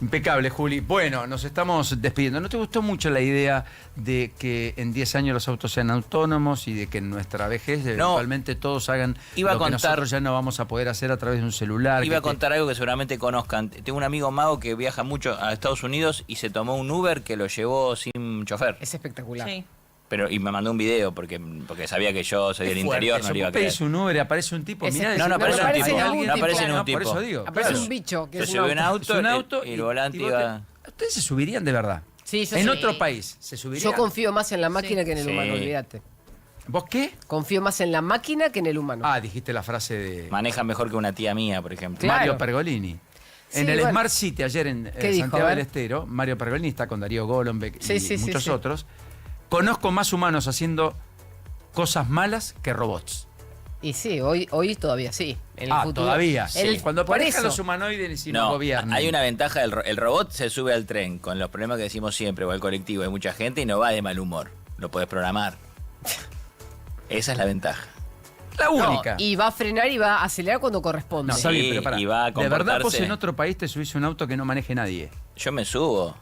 Impecable, Juli. Bueno, nos estamos despidiendo. ¿No te gustó mucho la idea de que en 10 años los autos sean autónomos y de que en nuestra vejez eventualmente todos hagan lo que nosotros ya no vamos a poder hacer a través de un celular? Iba a contar algo que seguramente conozcan. Tengo un amigo mago que viaja mucho a Estados Unidos y se tomó un Uber que lo llevó sin chofer. Es espectacular. Sí. Y me mandó un video porque sabía que yo soy del interior, no le iba a creer. Pedís un Uber y aparece un tipo. Mirá, No aparece un tipo. No aparece ningún tipo. Por eso digo. Aparece un bicho. Que Se es subió un auto y el volante iba... ¿Ustedes se subirían de verdad? Sí, yo en sí. otro país, ¿se subirían? Yo confío más en la máquina que en el humano, olvídate. ¿Vos qué? Confío más en la máquina que en el humano. Ah, dijiste la frase de... Maneja mejor que una tía mía, por ejemplo. Claro. Mario Pergolini. Sí, En el bueno. Smart City ayer en ¿Qué dijo? Santiago A ver. del Estero, Mario Pergolini está con Darío Golombek y Sí, muchos otros. Conozco más humanos haciendo cosas malas que robots. Y sí, hoy todavía sí. En el futuro. Todavía. Sí. Cuando por aparezcan eso. los humanoides y nos gobiernan. Hay una ventaja, el robot se sube al tren con los problemas que decimos siempre, o al colectivo, hay mucha gente y no va de mal humor. Lo podés programar. Esa es la ventaja. La única. No, y va a frenar y va a acelerar cuando corresponde. No, está bien, pero pará. y va a ¿De verdad vos comportarse. en otro país te subís a un auto que no maneje nadie? Yo me subo.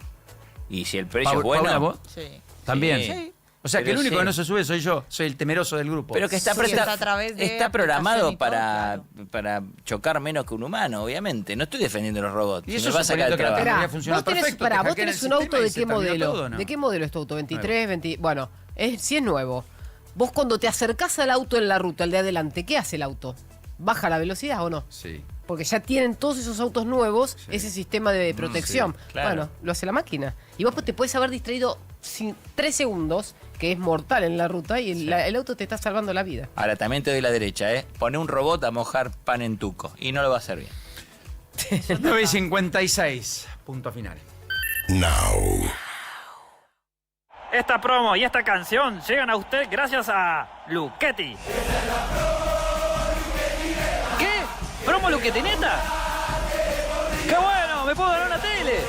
Y si el precio es Paula, bueno... ¿vos? Sí. También. Sí. O sea, que el Pero único sí. que no se sube soy yo. Soy el temeroso del grupo. Pero que está, Sí, está a través de está programado aplicación y todo, para chocar menos que un humano, obviamente. No estoy defendiendo los robots. Y Se eso me va a sacar el suponiendo que la trabajo. tecnología funciona vos tenés, perfecto. pará, te vos hackean tenés el un auto sistema y de se qué terminó modelo. todo, ¿no? ¿De qué modelo es tu auto? ¿23, 20? Bueno, si es nuevo. Vos cuando te acercás al auto en la ruta, el de adelante, ¿qué hace el auto? ¿Baja la velocidad o no? Sí. Porque ya tienen todos esos autos nuevos ese sistema de protección. sí, claro. Bueno, lo hace la máquina. Y vos te puedes haber distraído 3 segundos, que es mortal en la ruta, y el auto te está salvando la vida. Ahora, también te doy la derecha, ¿eh? Pone un robot a mojar pan en tuco. Y no lo va a hacer bien. 9:56. Punto final. Now. Esta promo y esta canción llegan a usted gracias a Luchetti. ¿Qué? ¿Promo Luchetineta? ¡Qué bueno! ¡Me puedo ganar una tele!